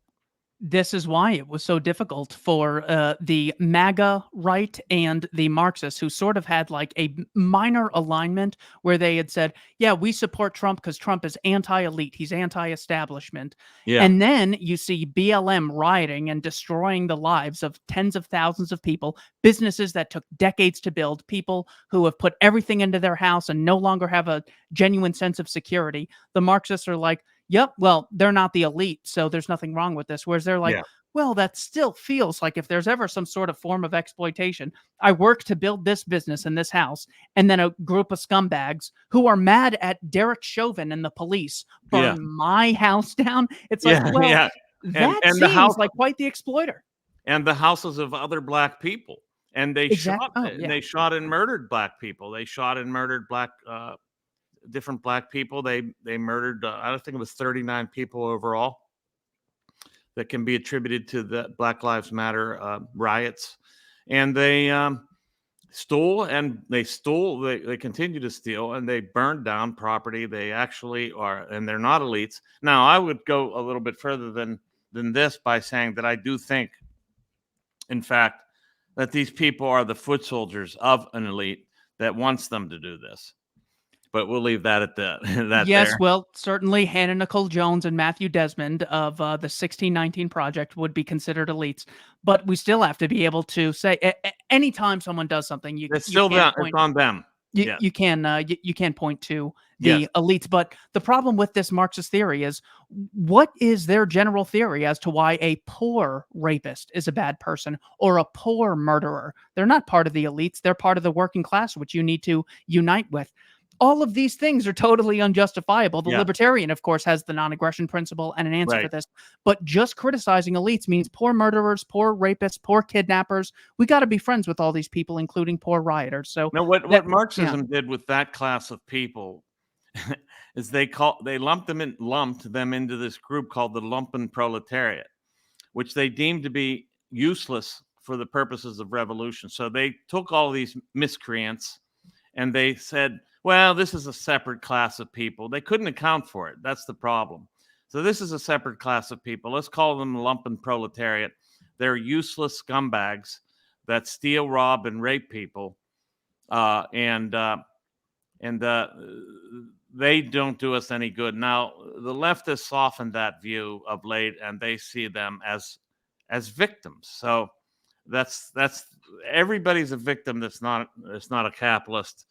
This is why it was so difficult for the MAGA right and the Marxists, who sort of had like a minor alignment where they had said, yeah, we support Trump because Trump is anti-elite. He's anti-establishment. Yeah. And then you see BLM rioting and destroying the lives of tens of thousands of people, businesses that took decades to build, people who have put everything into their house and no longer have a genuine sense of security. The Marxists are like, yep, well, they're not the elite, so there's nothing wrong with this. Whereas they're like, well, that still feels like if there's ever some sort of form of exploitation, I work to build this business in this house, and then a group of scumbags who are mad at Derek Chauvin and the police burn my house down. It's like, well, that seems like quite the exploiter. And the houses of other black people. And they shot and murdered black people. They shot and murdered different black people. They murdered, I think it was 39 people overall that can be attributed to the Black Lives Matter riots. And they stole, and they continue to steal, and they burned down property. They actually are, and they're not elites. Now, I would go a little bit further than this by saying that I do think, in fact, that these people are the foot soldiers of an elite that wants them to do this. But we'll leave that at that. Yes, there. Well, certainly Hannah Nicole Jones and Matthew Desmond of the 1619 Project would be considered elites. But we still have to be able to say, anytime someone does something, it's on them. You can point to the elites. But the problem with this Marxist theory is, what is their general theory as to why a poor rapist is a bad person or a poor murderer? They're not part of the elites. They're part of the working class, which you need to unite with. All of these things are totally unjustifiable. The libertarian, of course, has the non-aggression principle and an answer for this. But just criticizing elites means poor murderers, poor rapists, poor kidnappers. We got to be friends with all these people, including poor rioters. So now, what Marxism did with that class of people is they lumped them into this group called the lumpen proletariat, which they deemed to be useless for the purposes of revolution. So they took all these miscreants and they said, well, this is a separate class of people. They couldn't account for it. That's the problem. So this is a separate class of people. Let's call them the lumpen proletariat. They're useless scumbags that steal, rob, and rape people. And they don't do us any good. Now, the left has softened that view of late, and they see them as victims. So that's everybody's a victim that's not a capitalist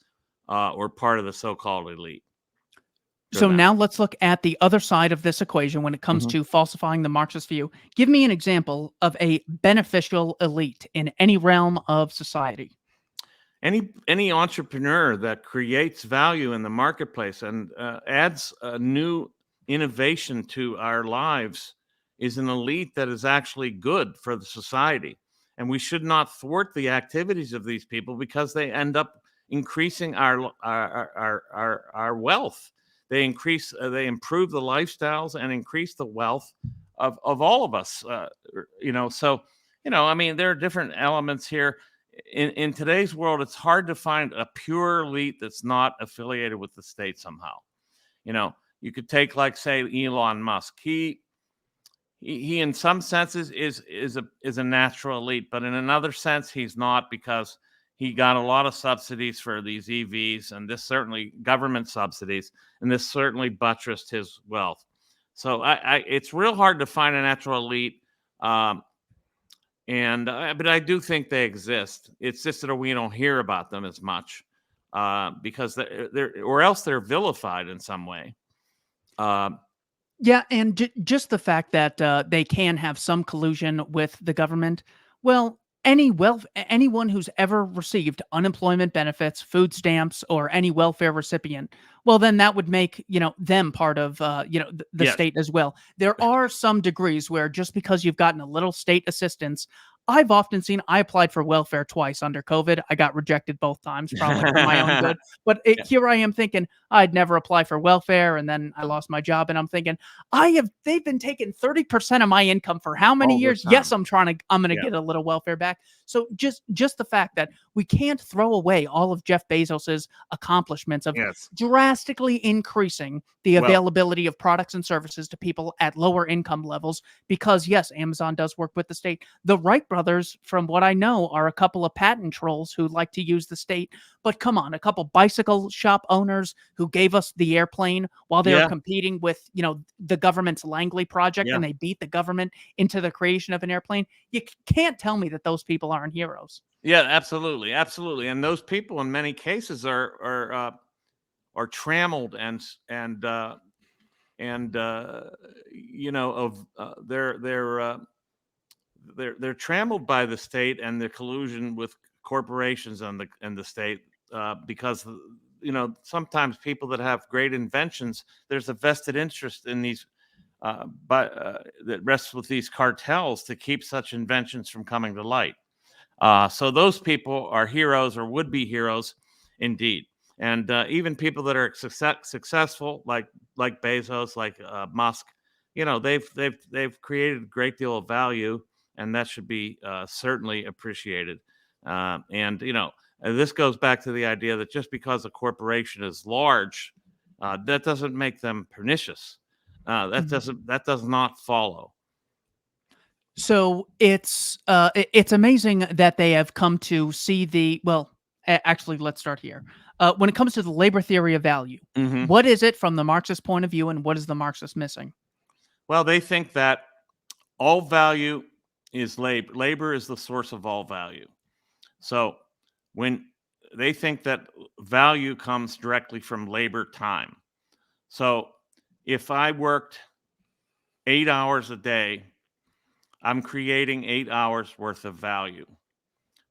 or part of the so-called elite. So now let's look at the other side of this equation when it comes to falsifying the Marxist view. Give me an example of a beneficial elite in any realm of society. Any entrepreneur that creates value in the marketplace and adds a new innovation to our lives is an elite that is actually good for the society. And we should not thwart the activities of these people because they end up increasing our wealth. They improve the lifestyles and increase the wealth of all of us. So I mean, there are different elements here. In today's world, it's hard to find a pure elite that's not affiliated with the state somehow. You could take, like, say, Elon Musk. He in some senses is a natural elite, but in another sense, he's not, because he got a lot of subsidies for these EVs, and this certainly government subsidies, and this certainly buttressed his wealth. So it's real hard to find a natural elite. But I do think they exist. It's just that we don't hear about them as much because or else they're vilified in some way. Yeah, and just the fact that they can have some collusion with the government. Well, anyone who's ever received unemployment benefits, food stamps, or any welfare recipient, well, then that would make them part of the Yes. state as well. There are some degrees where just because you've gotten a little state assistance. I've often seen, I applied for welfare twice under COVID. I got rejected both times, probably for my own good. But here I am thinking I'd never apply for welfare, and then I lost my job, and I'm thinking they've been taking 30% of my income for how many All the years? time. Yes, I'm going to Yeah. get a little welfare back. So just the fact that we can't throw away all of Jeff Bezos's accomplishments of Yes. drastically increasing the availability of products and services to people at lower income levels, because yes, Amazon does work with the state. The Wright brothers, from what I know, are a couple of patent trolls who like to use the state. But come on, a couple bicycle shop owners who gave us the airplane while they were competing with, the government's Langley project, and they beat the government into the creation of an airplane. You can't tell me that those people aren't heroes. Yeah, absolutely, and those people, in many cases, are trammeled they're trammeled by the state and the collusion with corporations and the state because sometimes people that have great inventions, there's a vested interest in these that rests with these cartels to keep such inventions from coming to light. So those people are heroes, or would be heroes indeed. And even people that are successful, like Bezos, like Musk, they've created a great deal of value, and that should be certainly appreciated. This goes back to the idea that just because a corporation is large, that doesn't make them pernicious. That does not follow. So it's amazing that they have come to see actually, let's start here. When it comes to the labor theory of value, what is it from the Marxist point of view, and what is the Marxist missing? Well, they think that all value is labor. Labor is the source of all value. So when they think that value comes directly from labor time. So if I worked 8 hours a day, I'm creating 8 hours worth of value.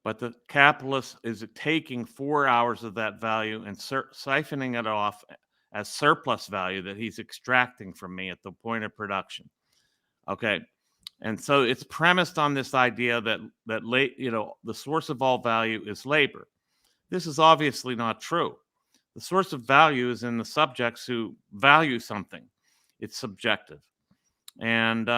But the capitalist is taking 4 hours of that value and siphoning it off as surplus value that he's extracting from me at the point of production. Okay. And so it's premised on this idea that the source of all value is labor. This is obviously not true. The source of value is in the subjects who value something. It's subjective. And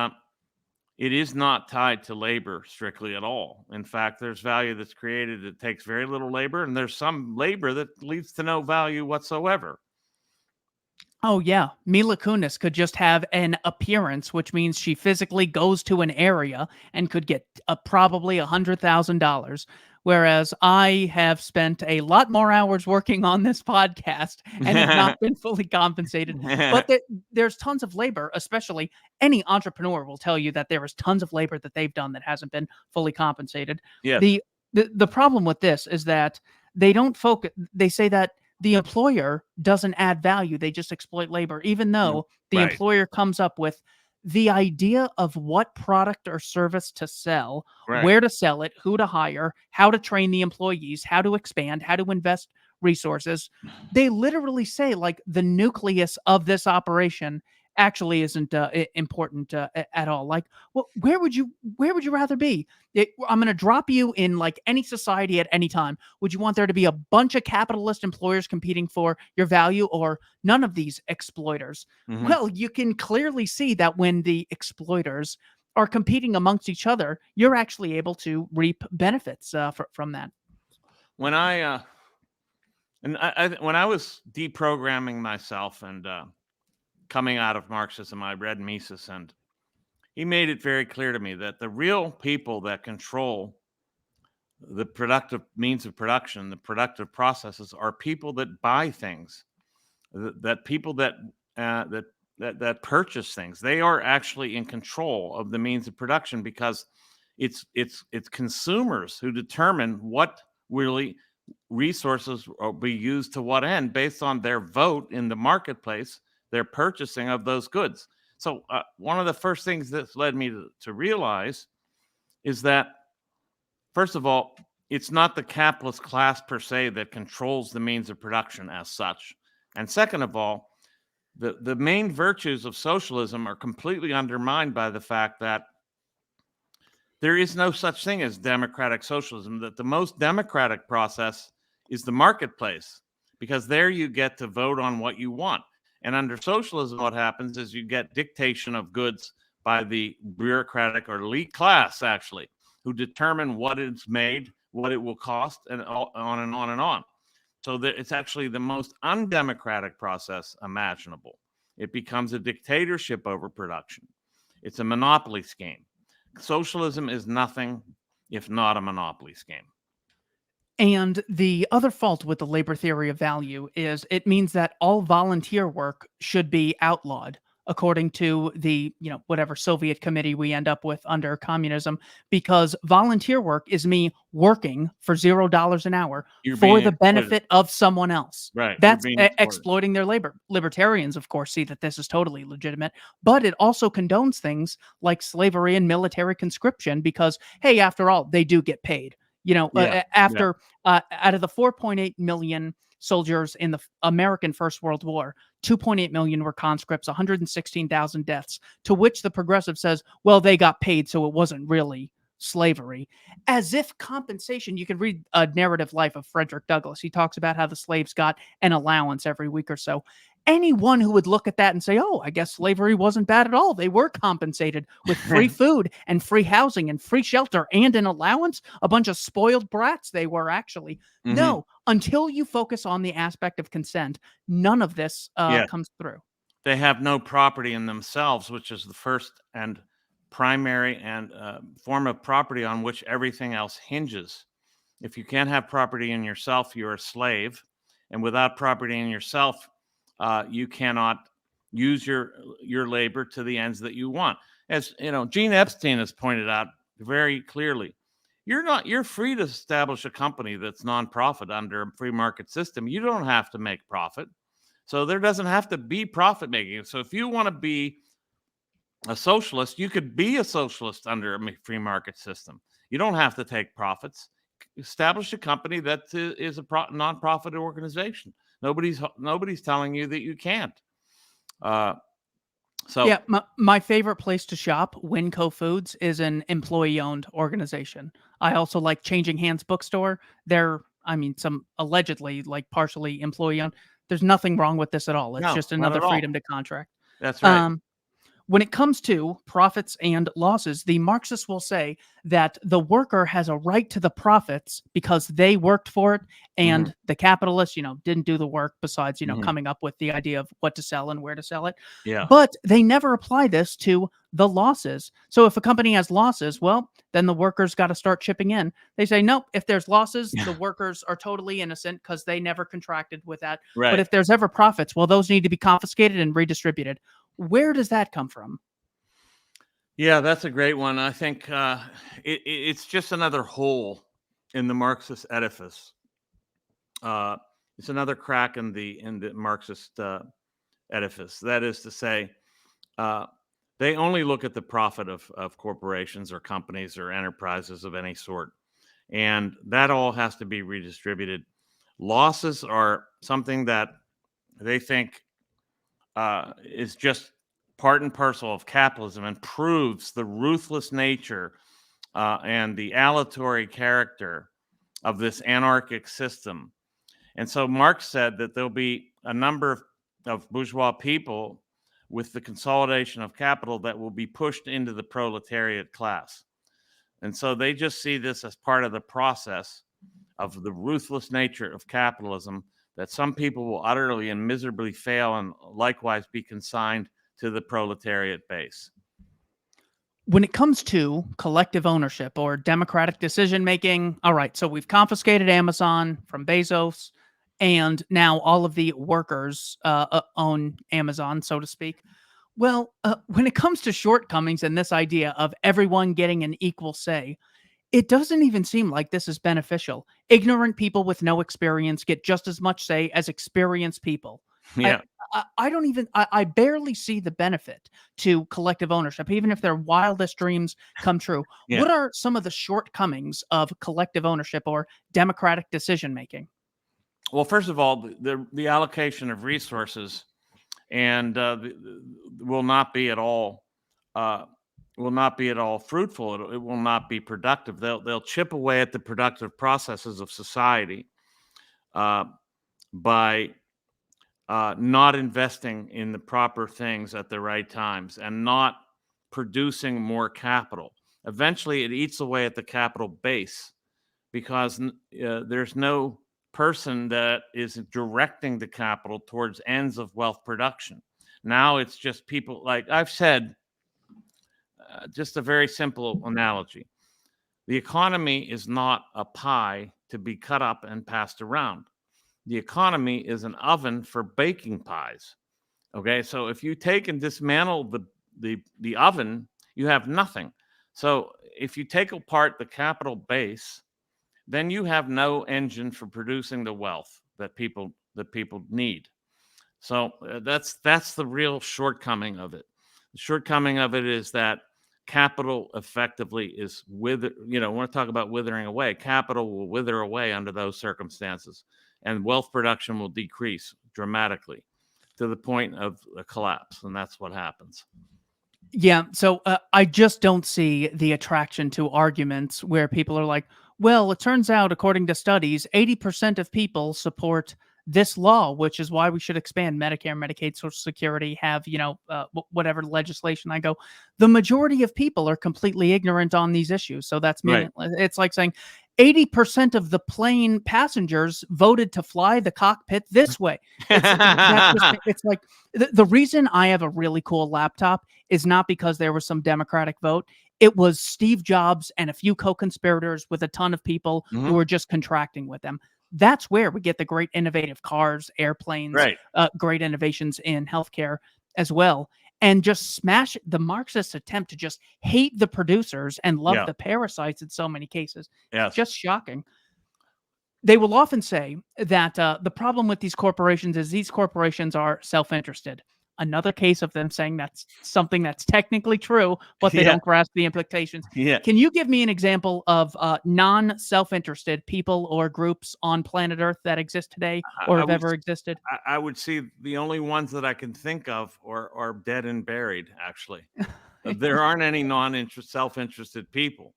it is not tied to labor strictly at all. In fact, there's value that's created that takes very little labor, and there's some labor that leads to no value whatsoever. Oh yeah, Mila Kunis could just have an appearance, which means she physically goes to an area and could get probably $100,000. Whereas I have spent a lot more hours working on this podcast and have not been fully compensated. But there's tons of labor, especially any entrepreneur will tell you that there is tons of labor that they've done that hasn't been fully compensated. Yes. The problem with this is that they don't focus. They say that the employer doesn't add value. They just exploit labor, even though the Right. employer comes up with the idea of what product or service to sell, Right. where to sell it, who to hire, how to train the employees, how to expand, how to invest resources. They literally say like the nucleus of this operation actually isn't important at all. Like, well, where would you rather be? I'm going to drop you in like any society at any time. Would you want there to be a bunch of capitalist employers competing for your value, or none of these exploiters? Mhm. Well, you can clearly see that when the exploiters are competing amongst each other, you're actually able to reap benefits from that. When I when I was deprogramming myself and coming out of Marxism, I read Mises, and he made it very clear to me that the real people that control the productive means of production, the productive processes, are people that buy things, that people that that purchase things. They are actually in control of the means of production, because it's consumers who determine what really resources will be used to what end based on their vote in the marketplace, their purchasing of those goods. So one of the first things that led me to realize is that, first of all, it's not the capitalist class per se that controls the means of production as such. And second of all, the main virtues of socialism are completely undermined by the fact that there is no such thing as democratic socialism, that the most democratic process is the marketplace, because there you get to vote on what you want. And under socialism, what happens is you get dictation of goods by the bureaucratic or elite class, actually, who determine what is made, what it will cost, and on and on and on. So that it's actually the most undemocratic process imaginable. It becomes a dictatorship over production. It's a monopoly scheme. Socialism is nothing if not a monopoly scheme. And the other fault with the labor theory of value is it means that all volunteer work should be outlawed, according to the, whatever Soviet committee we end up with under communism, because volunteer work is me working for $0 an hour You're for being the exploited. benefit of someone else. Right. That's You're being exploited. exploiting their labor. Libertarians, of course, see that this is totally legitimate, but it also condones things like slavery and military conscription because, hey, after all, they do get paid. After out of the 4.8 million soldiers in the American First World War, 2.8 million were conscripts, 116,000 deaths, to which the progressive says, well, they got paid, so it wasn't really slavery. As if compensation, you can read A Narrative Life of Frederick Douglass. He talks about how the slaves got an allowance every week or so. Anyone who would look at that and say, oh, I guess slavery wasn't bad at all. They were compensated with free food and free housing and free shelter and an allowance. A bunch of spoiled brats they were, actually. Mhm. No, until you focus on the aspect of consent, none of this comes through. They have no property in themselves, which is the first and primary and form of property on which everything else hinges. If you can't have property in yourself, you're a slave. And without property in yourself, you cannot use your labor to the ends that you want. As Gene Epstein has pointed out very clearly, you're free to establish a company that's nonprofit under a free market system. You don't have to make profit. So there doesn't have to be profit making. So if you want to be a socialist, you could be a socialist under a free market system. You don't have to take profits. Establish a company that is a nonprofit organization. Nobody's telling you that you can't. My favorite place to shop, Winco Foods, is an employee-owned organization. I also like Changing Hands Bookstore. They're I mean, some allegedly like partially employee owned. There's nothing wrong with this at all. It's No, just not another at all. freedom to contract. That's right. Um, when it comes to profits and losses, the Marxists will say that the worker has a right to the profits because they worked for it, Mhm, and the capitalists, didn't do the work besides, mhm. coming up with the idea of what to sell and where to sell it. Yeah. But they never apply this to the losses. So if a company has losses, well, then the workers got to start chipping in. They say, nope, if there's losses, the workers are totally innocent because they never contracted with that. But Right. if there's ever profits, well, those need to be confiscated and redistributed. Where does that come from? Yeah, that's a great one. I think it's just another hole in the Marxist edifice. Uh, it's another crack in the Marxist edifice. That is to say, uh, they only look at the profit of corporations or companies or enterprises of any sort, and that all has to be redistributed. Losses are something that they think is just part and parcel of capitalism and proves the ruthless nature and the aleatory character of this anarchic system. And so Marx said that there'll be a number of bourgeois people with the consolidation of capital that will be pushed into the proletariat class. And so they just see this as part of the process of the ruthless nature of capitalism, that some people will utterly and miserably fail and likewise be consigned to the proletariat base. When it comes to collective ownership or democratic decision making, all right, so we've confiscated Amazon from Bezos, and now all of the workers own Amazon, so to speak. Well, when it comes to shortcomings and this idea of everyone getting an equal say, it doesn't even seem like this is beneficial. Ignorant people with no experience get just as much say as experienced people. I Yeah. I don't even I barely see the benefit to collective ownership, even if their wildest dreams come true. Yeah. What are some of the shortcomings of collective ownership or democratic decision making? Well, first of all, the allocation of resources and will not be at all uh, will not be at all fruitful. It will not be productive. They'll chip away at the productive processes of society uh, by not investing in the proper things at the right times and not producing more capital. Eventually, it eats away at the capital base because there's no person that is directing the capital towards ends of wealth production. Now it's just people, like I've said, just a very simple analogy. The economy is not a pie to be cut up and passed around. The economy is an oven for baking pies. Okay, so if you take and dismantle the oven, you have nothing. So if you take apart the capital base, then you have no engine for producing the wealth that people need. So that's the real shortcoming of it. The shortcoming of it is that capital effectively is when we talk about withering away, capital will wither away under those circumstances, and wealth production will decrease dramatically to the point of a collapse, and that's what happens. Yeah, so I just don't see the attraction to arguments where people are like, well, it turns out, according to studies, 80% of people support this law, which is why we should expand Medicare, Medicaid, Social Security, have, whatever legislation I go. The majority of people are completely ignorant on these issues. So that's Right. meaningless. It's like saying 80% of the plane passengers voted to fly the cockpit this way. It's like the reason I have a really cool laptop is not because there was some Democratic vote. It was Steve Jobs and a few co-conspirators with a ton of people who Mhm. were just contracting with them. That's where we get the great innovative cars, airplanes, Right. great innovations in healthcare as well. And just smash the Marxist attempt to just hate the producers and love Yeah. the parasites in so many cases. Yes. Just shocking. They will often say that the problem with these corporations is these corporations are self-interested. Another case of them saying that's something that's technically true, but they Yeah. don't grasp the implications. Yeah. Can you give me an example of non-self-interested people or groups on planet Earth that exist today I, or I have would ever existed? I would see the only ones that I can think of are dead and buried. Actually, there aren't any self-interested people.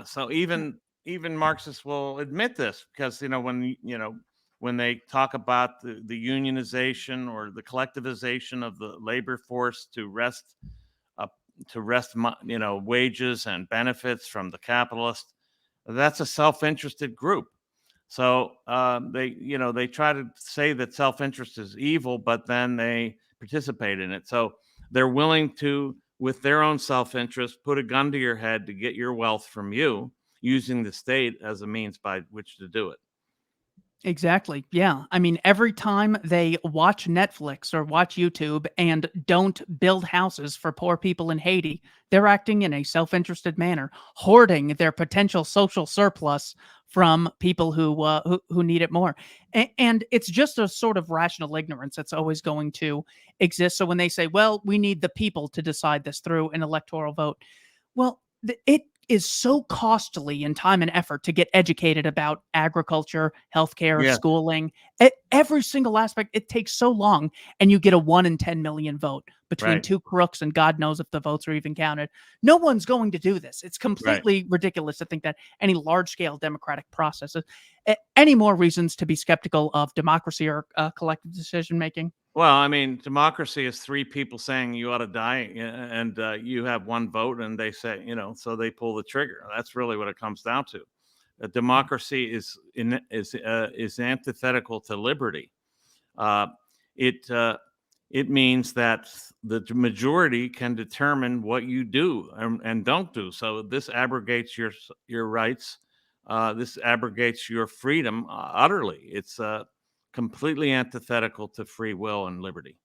So even even Marxists will admit this, because when they talk about the unionization or the collectivization of the labor force to wrest wages and benefits from the capitalist, that's a self-interested group. So they try to say that self-interest is evil, but then they participate in it. So they're willing to, with their own self-interest, put a gun to your head to get your wealth from you, using the state as a means by which to do it. Exactly. Yeah. I mean, every time they watch Netflix or watch YouTube and don't build houses for poor people in Haiti, they're acting in a self-interested manner, hoarding their potential social surplus from people who need it more. And it's just a sort of rational ignorance that's always going to exist. So when they say, "Well, we need the people to decide this through an electoral vote," well, it is so costly in time and effort to get educated about agriculture, healthcare, Yeah, schooling, every single aspect. It takes so long, and you get a 1 in 10 million vote between right, two crooks, and God knows if the votes are even counted. No one's going to do this. It's right. completely ridiculous to think that any large-scale democratic processes, any more reasons to be skeptical of democracy or collective decision-making. Well, I mean, democracy is three people saying you ought to die, and you have one vote, and they say, so they pull the trigger. That's really what it comes down to. Democracy is antithetical to liberty. Uh, it it means that the majority can determine what you do and don't do. So this abrogates your rights. This abrogates your freedom utterly. It's completely antithetical to free will and liberty.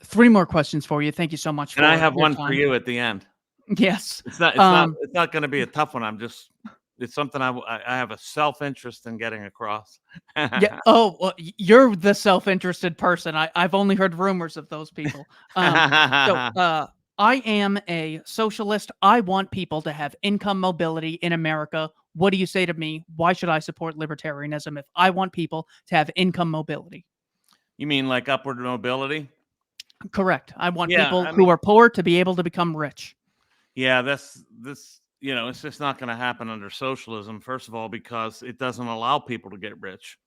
3 more questions for you. Thank you so much And I for have your one for time. you at the end. Yes. It's not. It's not. Um, It's not going to be a tough one. It's something I have a self-interest in getting across. Yeah. Oh, well, you're the self-interested person. I've only heard rumors of those people. So, I am a socialist. I want people to have income mobility in America. What do you say to me? Why should I support libertarianism if I want people to have income mobility? You mean like upward mobility? Correct. I want Yeah, people I who mean, are poor to be able to become rich. yeah, that's this. It's just not going to happen under socialism. First of all, because it doesn't allow people to get rich,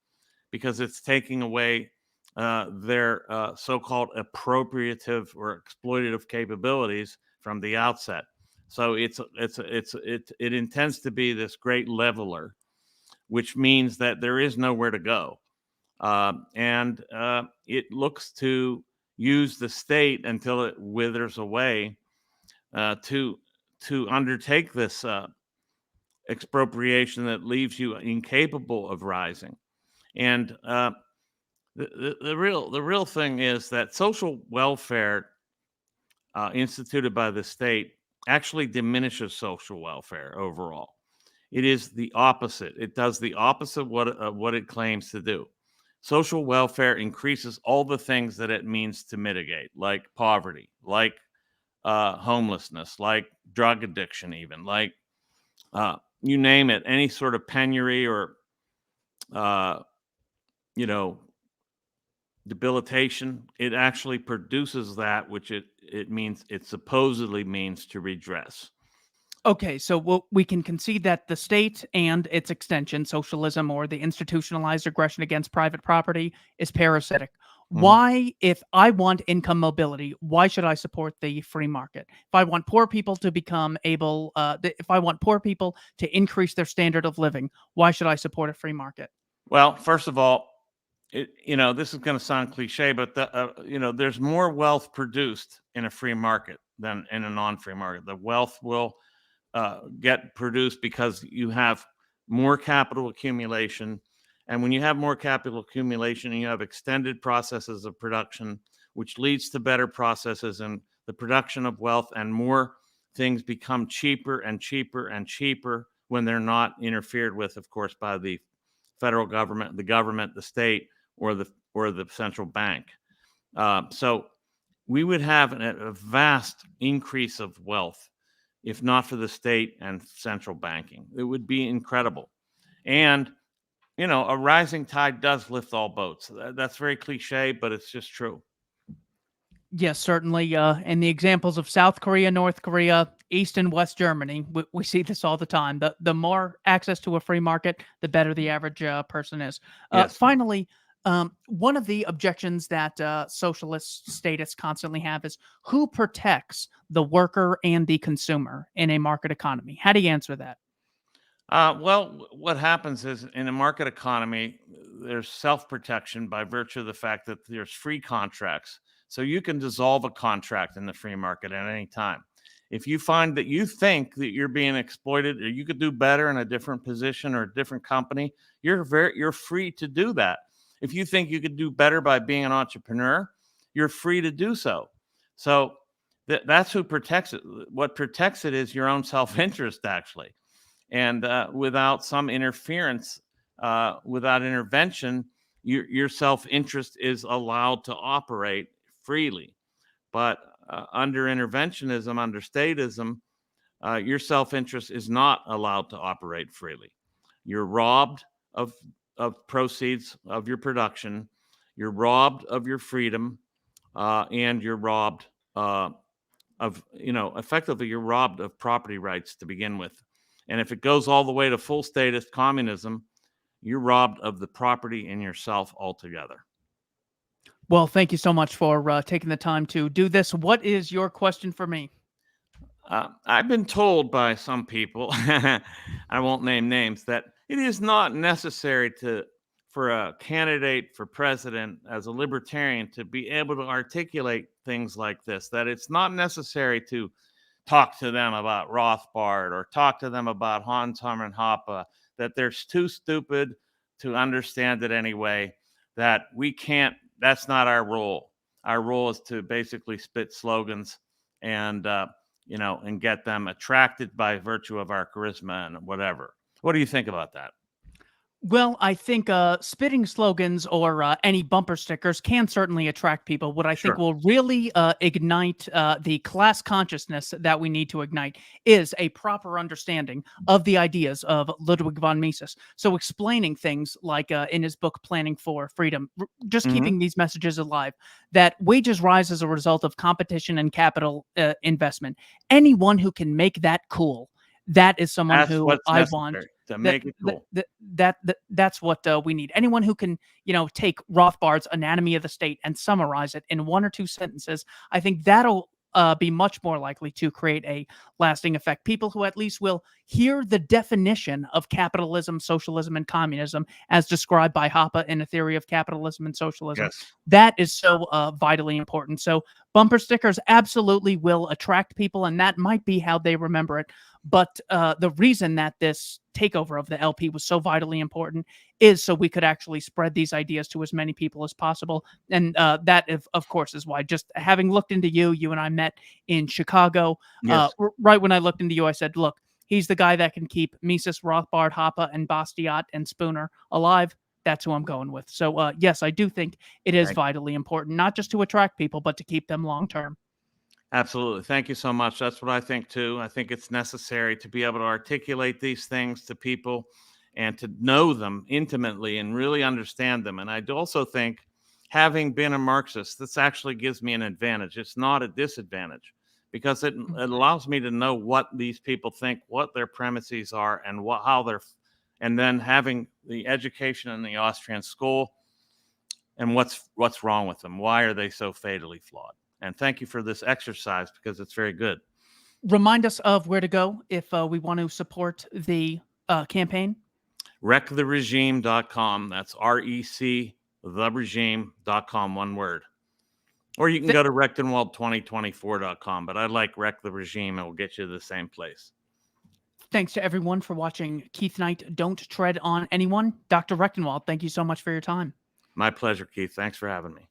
because it's taking away their so-called appropriative or exploitative capabilities from the outset. So it intends to be this great leveler, which means that there is nowhere to go, and it looks to use the state until it withers away, to undertake this expropriation that leaves you incapable of rising. And the real thing is that social welfare instituted by the state actually diminishes social welfare overall. It is the opposite. It does the opposite of what it claims to do. Social welfare increases all the things that it means to mitigate, like poverty, like homelessness, like drug addiction, even like you name it, any sort of penury or uh, you know debilitation. It actually produces that which it supposedly means to redress. Okay, so we can concede that the state and its extension, socialism or the institutionalized aggression against private property, is parasitic. Mhm. Why, if I want income mobility, why should I support the free market? If I want poor people to become able, if I want poor people to increase their standard of living, why should I support a free market? Well, first of all, this is going to sound cliche, but there's more wealth produced in a free market than in a non-free market. The wealth will get produced because you have more capital accumulation. And when you have more capital accumulation and you have extended processes of production, which leads to better processes and the production of wealth, and more things become cheaper and cheaper and cheaper when they're not interfered with, of course, by the federal government, the state, or the central bank. So we would have a vast increase of wealth if not for the state and central banking. It would be incredible. And, a rising tide does lift all boats. That's very cliche, but it's just true. Yes, certainly. And the examples of South Korea, North Korea, East and West Germany, we see this all the time. The more access to a free market, the better the average person is. Yes. Finally, one of the objections that socialist statists constantly have is who protects the worker and the consumer in a market economy? How do you answer that? Well, what happens is in a market economy, there's self protection by virtue of the fact that there's free contracts. So you can dissolve a contract in the free market at any time. If you find that you think that you're being exploited or you could do better in a different position or a different company, you're free to do that. If you think you could do better by being an entrepreneur, you're free to do so. So that's who protects it. What protects it is your own self-interest, actually. And without some interference, without intervention, your self-interest is allowed to operate freely. But under interventionism, under statism, your self-interest is not allowed to operate freely. You're robbed of proceeds of your production. You're robbed of your freedom, and you're robbed effectively, you're robbed of property rights to begin with. And if it goes all the way to full statist communism, you're robbed of the property in yourself altogether. Well, thank you so much for taking the time to do this. What is your question for me? I've been told by some people, I won't name names, that it is not necessary for a candidate for president as a libertarian to be able to articulate things like this, that it's not necessary to talk to them about Rothbard or talk to them about Hans Hermann Hoppe, that they're too stupid to understand it anyway, that we can't, that's not our role. Our role is to basically spit slogans and, and get them attracted by virtue of our charisma and whatever. What do you think about that? Well, I think spitting slogans or any bumper stickers can certainly attract people. What I think Sure. will really ignite the class consciousness that we need to ignite is a proper understanding of the ideas of Ludwig von Mises. So, explaining things like in his book, Planning for Freedom, just Mm-hmm. keeping these messages alive, that wages rise as a result of competition and capital investment. Anyone who can make that cool, that is someone That's who what's I want necessary to make it cool. that's what we need. Anyone who can, take Rothbard's Anatomy of the State and summarize it in one or two sentences, I think that'll be much more likely to create a lasting effect. People who at least will hear the definition of capitalism, socialism, and communism as described by Hoppe in A Theory of Capitalism and Socialism. Yes. That is so vitally important. So bumper stickers absolutely will attract people, and that might be how they remember it. But the reason that this takeover of the LP was so vitally important is so we could actually spread these ideas to as many people as possible. And that, of course, is why, just having looked into you and I met in Chicago. Yes. Right when I looked into you, I said, look, he's the guy that can keep Mises, Rothbard, Hoppe, and Bastiat and Spooner alive. That's who I'm going with. So, yes, I do think it is vitally important, not just to attract people, but to keep them long term. Absolutely. Thank you so much. That's what I think too. I think it's necessary to be able to articulate these things to people and to know them intimately and really understand them. And I also think, having been a Marxist, this actually gives me an advantage. It's not a disadvantage because it allows me to know what these people think, what their premises are, and and then having the education in the Austrian school and what's wrong with them. Why are they so fatally flawed? And thank you for this exercise because it's very good. Remind us of where to go if we want to support the campaign. Rectheregime.com. That's REC, theregime.com, one word. Or you can go to Rectenwald2024.com, but I like Wreck the Regime. It will get you to the same place. Thanks to everyone for watching Keith Knight, Don't Tread on Anyone. Dr. Rectenwald, thank you so much for your time. My pleasure, Keith. Thanks for having me.